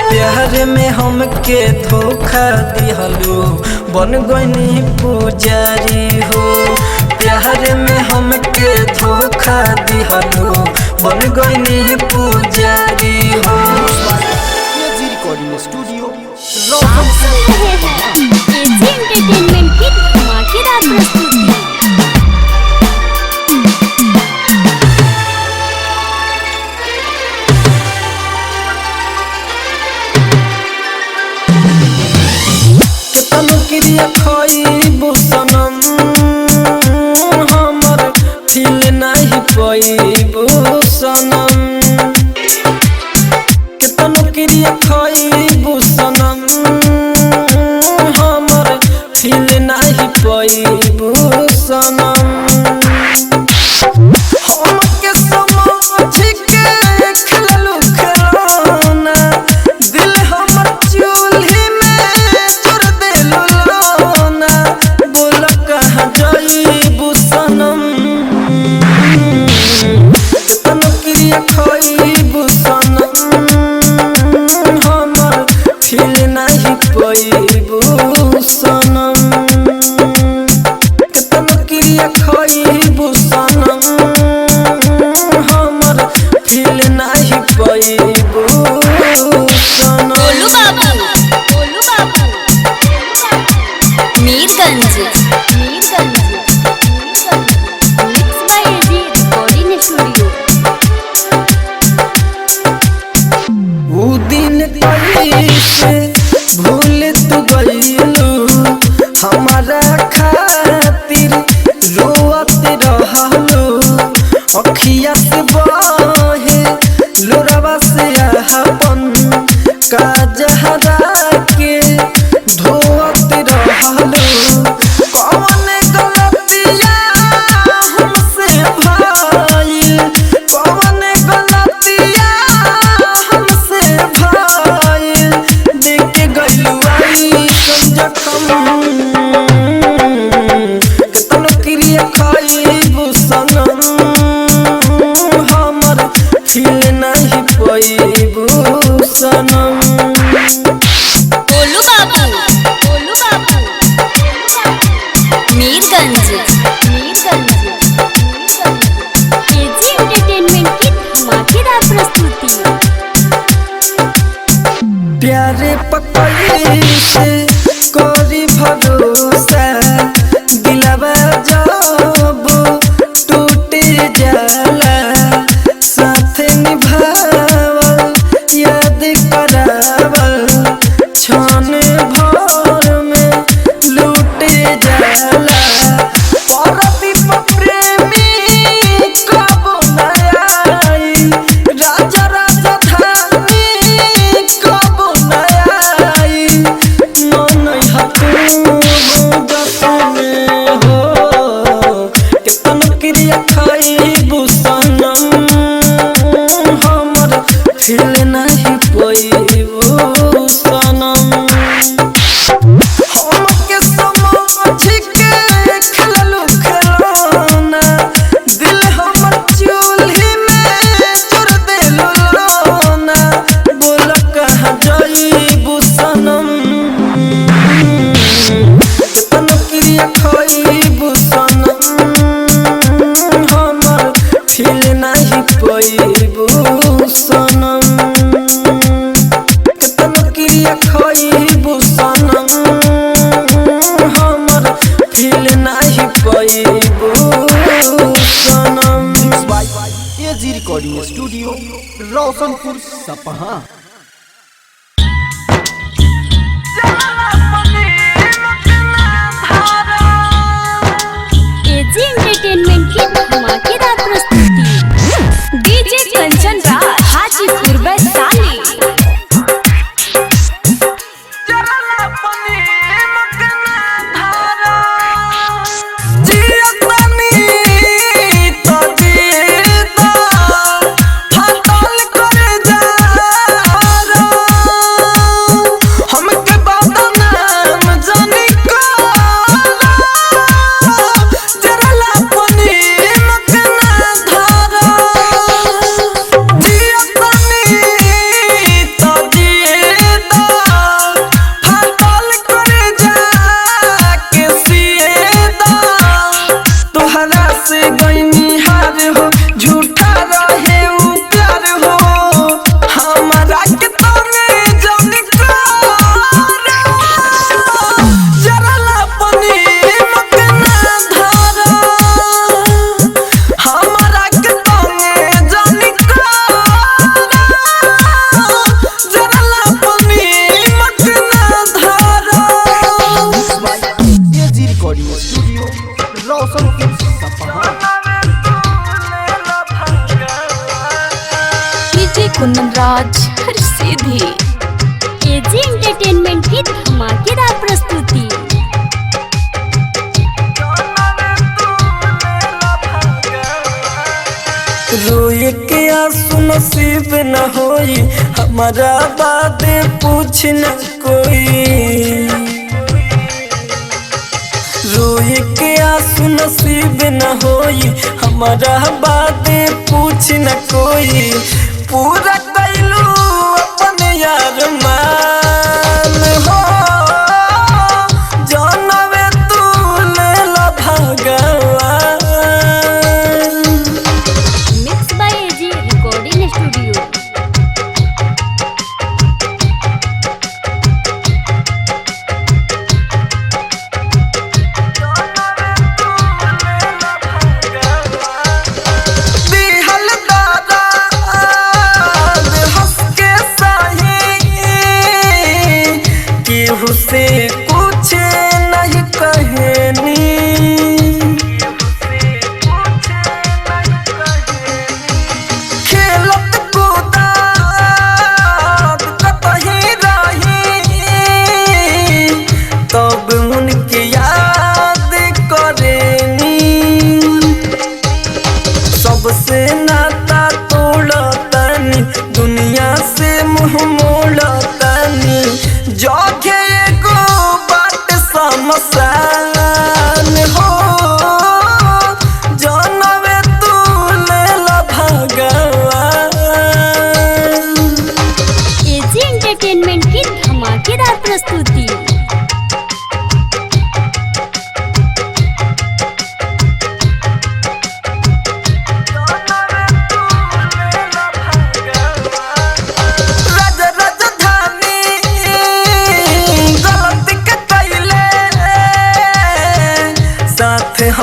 प्यार में हमके धोखा दिहलो बन गईनी पुजारी हो प्यार में हमके धोखा दिहलो बन गईनी पुजारी हो एजी रिकॉर्डिंग स्टूडियो आप सुन रहे हैं एजी एंटरटेनमेंट की धमाकेदार प्रस्तुति। केतनो क्रिया खइबो सनम हमर फील नहीं पइबो सनम केतनो क्रिया खइबो सनम हमर फील नहीं पइबो सनम हमके समझ के खेललू खिलौना दिल हमर चूल्ही में जोर देलू लौना बोल कहाँ जाइबू सनम केतनो क्रिया खइबू सनम हमर फील नहीं पइबू सनम केतनो क्रिया खइबू सनम हमर फील नहीं पइबू सनम Golu Babu Mirganj mix by AG recording studio. ऊ दिन कैसे भूल तू गइलू हमारा खातिर रोवत रहलू अखिया से बहे लोरवा से अपन काजहरा के धोवत रहलू कौन गलतिया हमसे भइल कौन गलतिया हमसे भइल देख के गइलू आई जखम केतनो क्रिया खइबू सनम प्यारे पकड़ी से कोरी भरोसा दिलवा जब टूट जाला साथ निभावल याद करावल क्षण भर में लूट जाला परदीप प्रेमी कब न आई राजा राजधानी कब न आई मन हतू जतने हो कितन क्रिया खाइबू सनम हमर फिर नहीं पइबू सनम हमके समझ के खेललू खिलौना दिल हमर चूल्ही में जोर देलू रोना बोल कहाँ जाइबू सनम कितन क्रिया खाइबू सनम हमर फिर नहीं पइबू सनम कितन क्रिया खाइबू सनम हमर फिर नहीं पइबू सनम। एजी रिकॉर्डिंग स्टूडियो रोशनपुर सपहा। एजी एंटरटेनमेंट की धमाकेदार प्रस्तुति डीजे कंचन राज हाजीपुर वैशाली। कुंदन राज हर सीधी। एजी एंटरटेनमेंट की धमाकेदार प्रस्तुति रोए के आंसू नसीब न होई हमारा बातें पूछ न कोई। रोए के आंसू नसीब न होई हमारा बातें पूछ न कोई। पूरा कैलू अपन यार मान हो जानवे तू लेला भगवान। Mix by AG recording studio. दिहल दादा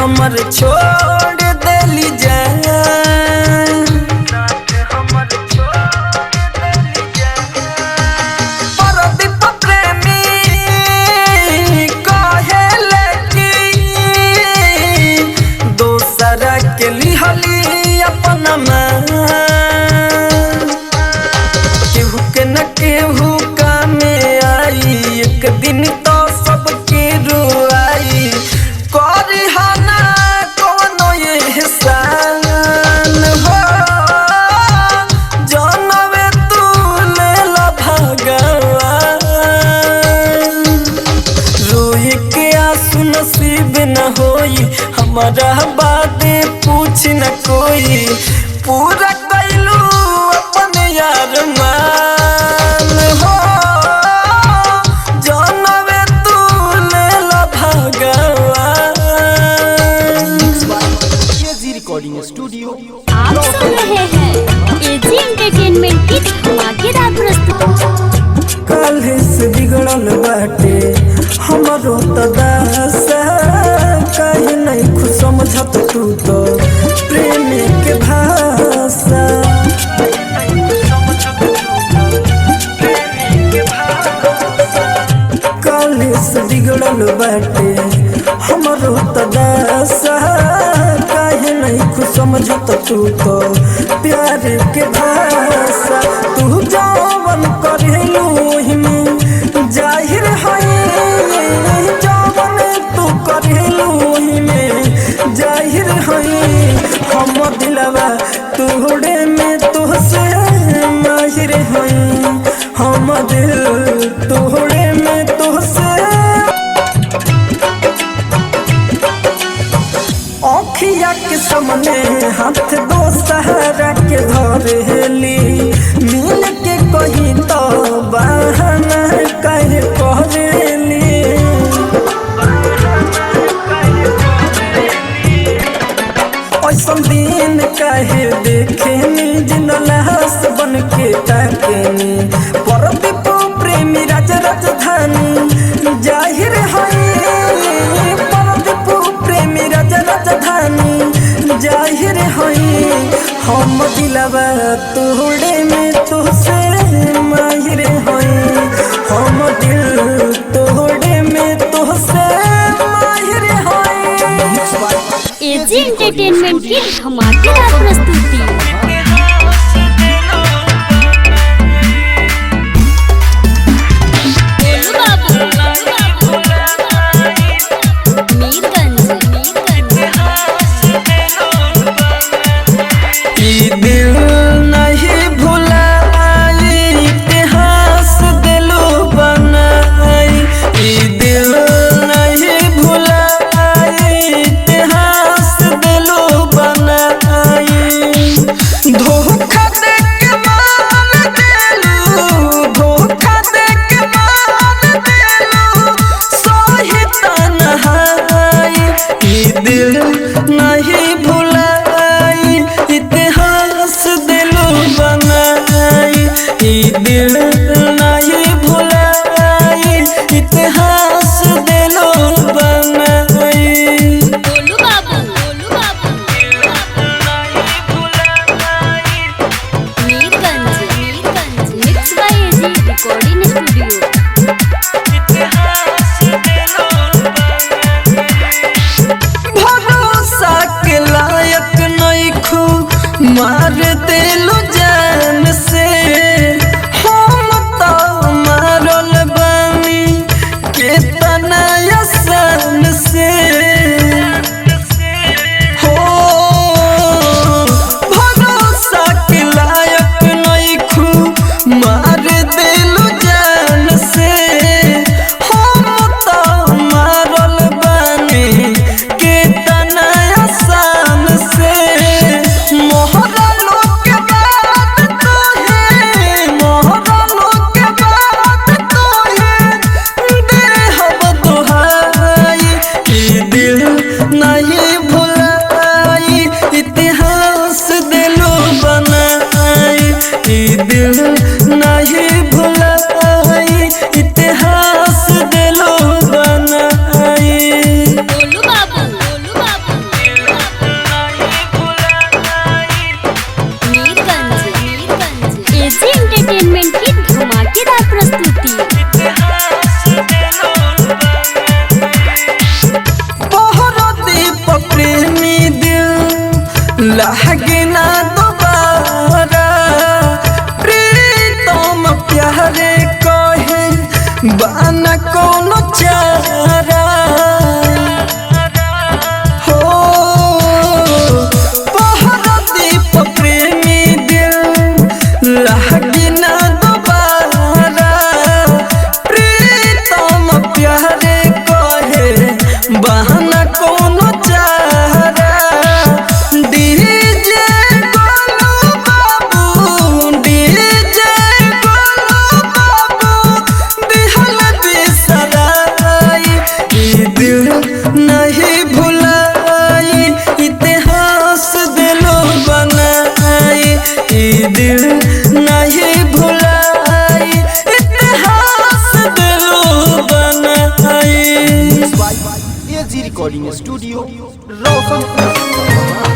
हमर छोड़ देली जान परदीप प्रेमी कहेले कि दोसरा के लिहली अपना मान केहू के न केहू कामे आई एक दिन तो सबके रुआई करी हना कोनो एहसान हो जनवे तू लेला भगवान रोई के आंसू नसीब न होई हमारा बातें पूछ न कोई पूरा कैलू अपन यार मान हो जनवे तू लेला भगवान। एजी रिकॉर्डिंग स्टूडियो आप सुन रहे हैं एजी एंटरटेनमेंट की धमाकेदार प्रस्तुति। कल से बिगड़ल बाटे हमरो तदासा कहीं नहीं खुश समझत तू तो प्रेम के भाषा कल से बिगड़ल बाटे हमरो तदासा कहीं नहीं खुश समझत तू तो प्यार के भाषा तू जवन करेलू में जाहिर है जवन तू करेलू में जाहिर है हम दिलवा तोड़े में तुहसे माहिर है हम दिल तोड़े में तुहसे औखिया के सामने हाथ दो सहारा के धरेली मिल के कहीं तो बहाना कहे करेली ऐसा दिन कहे देखेनी जिन लाश बन के ताकेनी परदीप प्रेमी राजधानी जाहिर है परदीप प्रेमी राजधानी जाहिर है हम दिलवा तोड़े में तुझसे माहिर है हम दिल तोड़े में तुझसे माहिर है। एजी एंटरटेनमेंट की धमाकेदार प्रस्तुति। दिल नहीं भुलाई इतिहास दिलो बनाई दिल नहीं भुलाई इतिहास दिलो बनाई धोखा दे के मान देलू धोखा दे के मान देलू सोही तन्हाई दिल नहीं भुलाई इतिहास दिलो बनाई दिल नहीं भुलाई इतिहास दिलो बनाई Golu Babu Mirganj mix by AG recording studio. भरोसा के लायक नहीं खू मार दिलो जान से हम तो मारल बानी केतना आसान से हो भरोसा के लायक नहीं खू मार दिलो जान से हम तो मारल बानी केतना आसान से मोहरा लोग के लागे ना दोबारा प्रीतम प्यारे कहे बाना कोनो चारा हो पहरा दीप प्रेमी दिल लागे ना दोबारा प्रीतम प्यारे कहे बाना कोनो चारा डीजे गोलू बाबू डीजे गोलू बाबू दिहल बिसराई ई दिल नहीं भुलाई इतिहास दिलो बनाई ई दिल नहीं भुलाई इतिहास दिलो बनाई। AG recording studio Roshanpur Sapaha.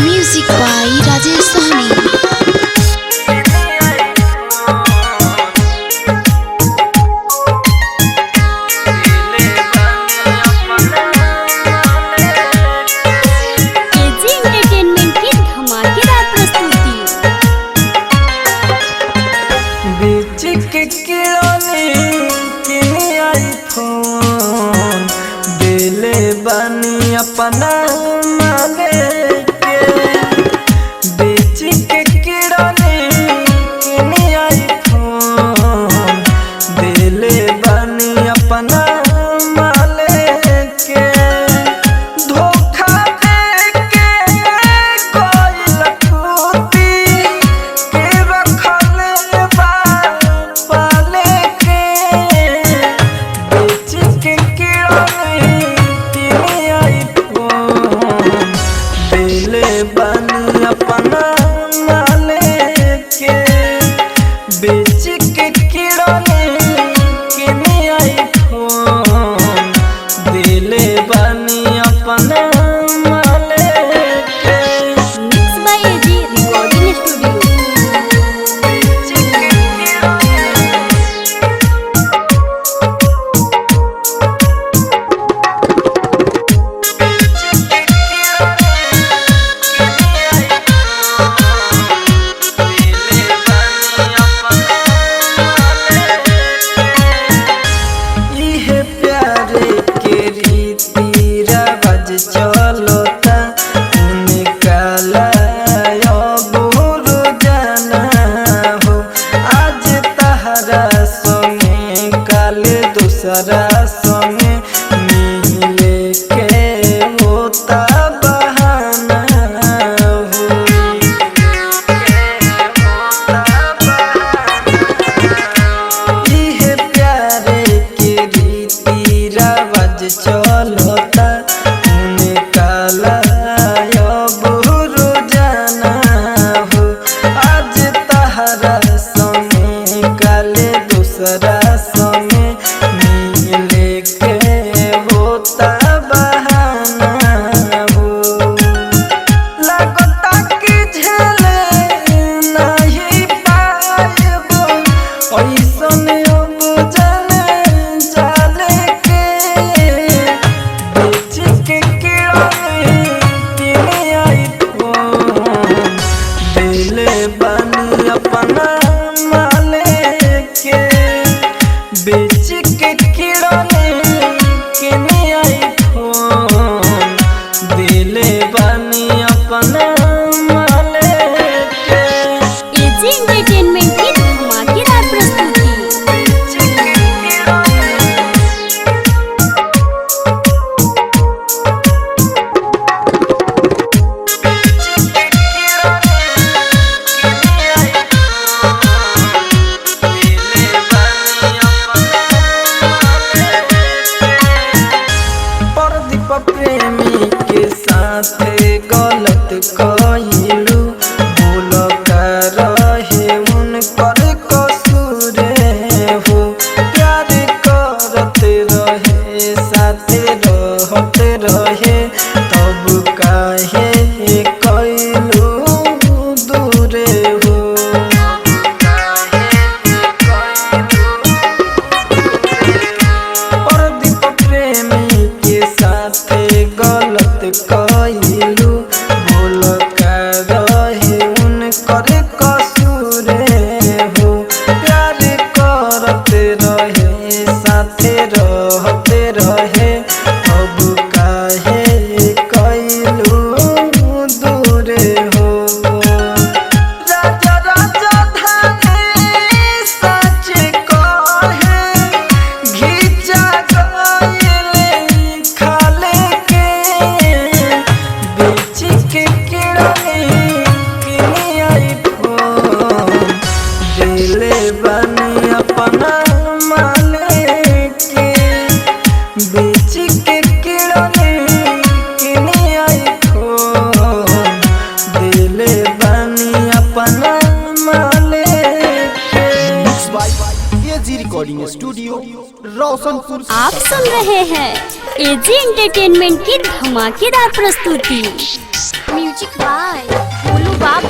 Music by Rajesh Sahni. AG entertainment की धमाकेदार प्रस्तुति। बीच के किराने किने आई फोन दिले बनी अपना माले के बीच के किराने किने आई फोन दिले बनी अपना माले के धोखा दे के कोई लखूती के रखल पाले के बेच के किराने किने आई फोन दिले बनी अपना माले के बेच के किराने किने आई फोन दिले बनी अपना माले के mix by AG recording studio. इहे प्यारे के रीति रवाज चलता निकाला बुरु जाना हो आज तहरा संगे कल दूसरा संगे मिले के होता बहाना इहे प्यारे के रीति रवाज चलता निकाला बुरु जाना हो आज तहरा संगे कल दूसरा संगे मिले के होता बहाना हो लगता कि झेले नहीं पाएबो ऐसन अब जाने जाले के बेच के किराने किने आई फोन दिले बनी अपना माले के बेच के किराने किने आई फोन दिले बनी अपना माले के एजी एंटरटेनमेंट की धमाकेदार प्रस्तुति। परदीप प्रेमी के साथ गलत कइलू भूल कर रहे उनकर कसूर हो प्यार करते रहे साथ रहते रहे तब काहे कइलू दूर हो पर रोशनपुर। आप सुन रहे हैं एजी एंटरटेनमेंट की धमाकेदार प्रस्तुति। Music by Bholu Babu.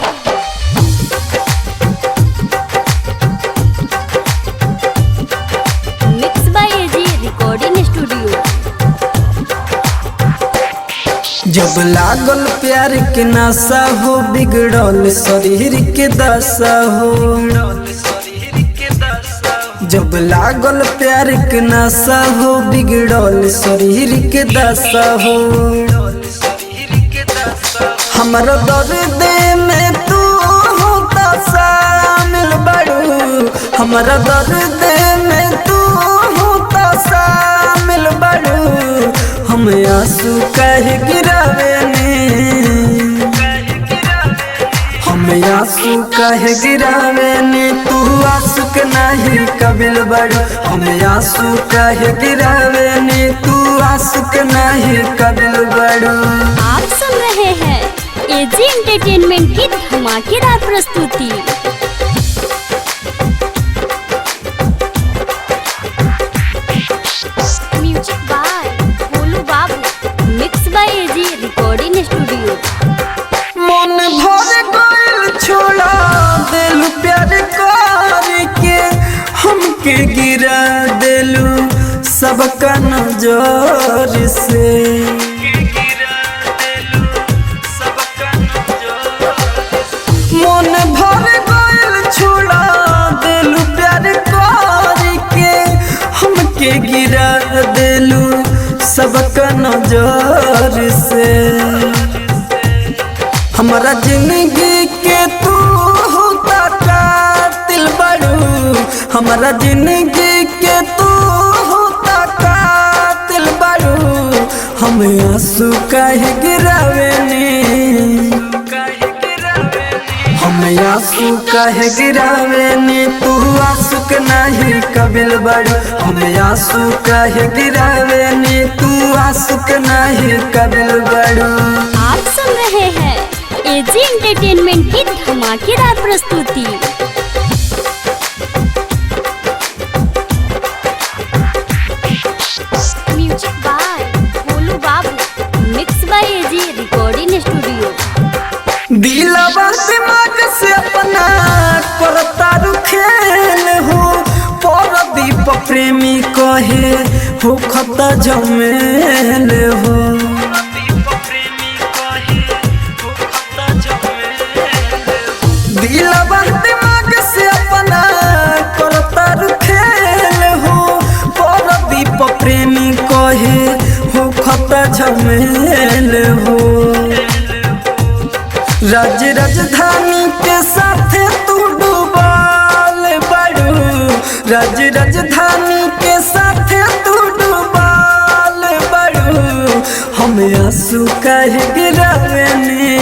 Mix by AG recording studio. जब लागल प्यार के नशा हो बिगड़ल शरीर के दशा हो। जब लागल प्यार के नशा हो बिगड़ल शरीर के दशा हो। हमारा दर्द में तू होता शामिल बड़ू। हमारा दर्द में तू होता शामिल बड़ू। हम आंसू कहे गिरावेने। हम आंसू कहे गिरावेने तू आंसू के नहीं कबिल बड़ू। हम आंसू कहे गिरावेने तू आंसू के नहीं कबिल बड़ू। आप सुन रहे हैं एजी एंटरटेनमेंट की धमाकेदार प्रस्तुति। Music by Bholu Babu. Mix by AG recording studio. मन भर गइल छोड़ा दिल प्यार करके। हमके गिरा दिलू सबका नजर से। मन भर गइल छोड़ा दिल प्यार करके। हमके गिरा दिलू सबका नजर से। हमारा जिंदगी के तू होता कातिल बड़ू। हमारा जिंदगी के तू होता कातिल बड़ू। हम आंसू कहे गिरावेने। हम आंसू कहे गिरावेने तू आंसू के नहीं कबिल बड़ू। हम आंसू कहे गिरावेने तू आंसू के नहीं कबिल बड़ू। आप सुन रहे हैं एजी एंटरटेनमेंट की धमाकेदार प्रस्तुति। Music by Bholu Babu. Mix by AG recording studio. दिलवा दिमाग से अपना करता खेल हो। परदीप प्रेमी कहे हो खता जमेल हो। दिलवा दिमाग से अपना करता खेल हो। परदीप प्रेमी कहे हो खता जमेल हो। राज राजधानी के साथ तू डूबाल बड़ू। राज राजधानी के साथ तू डूबाल बड़ू। हम आंसू कहे गिरावेने।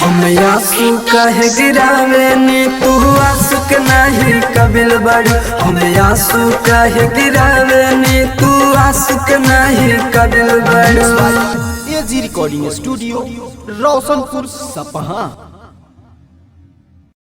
हम आंसू कहे गिरावेने तू आंसू के नहीं कबिल बड़ू। हम आंसू कहे गिरावेने तू आंसू के नहीं कबिल बड़ू। एजी रिकॉर्डिंग स्टूडियो रोशनपुर सपहा।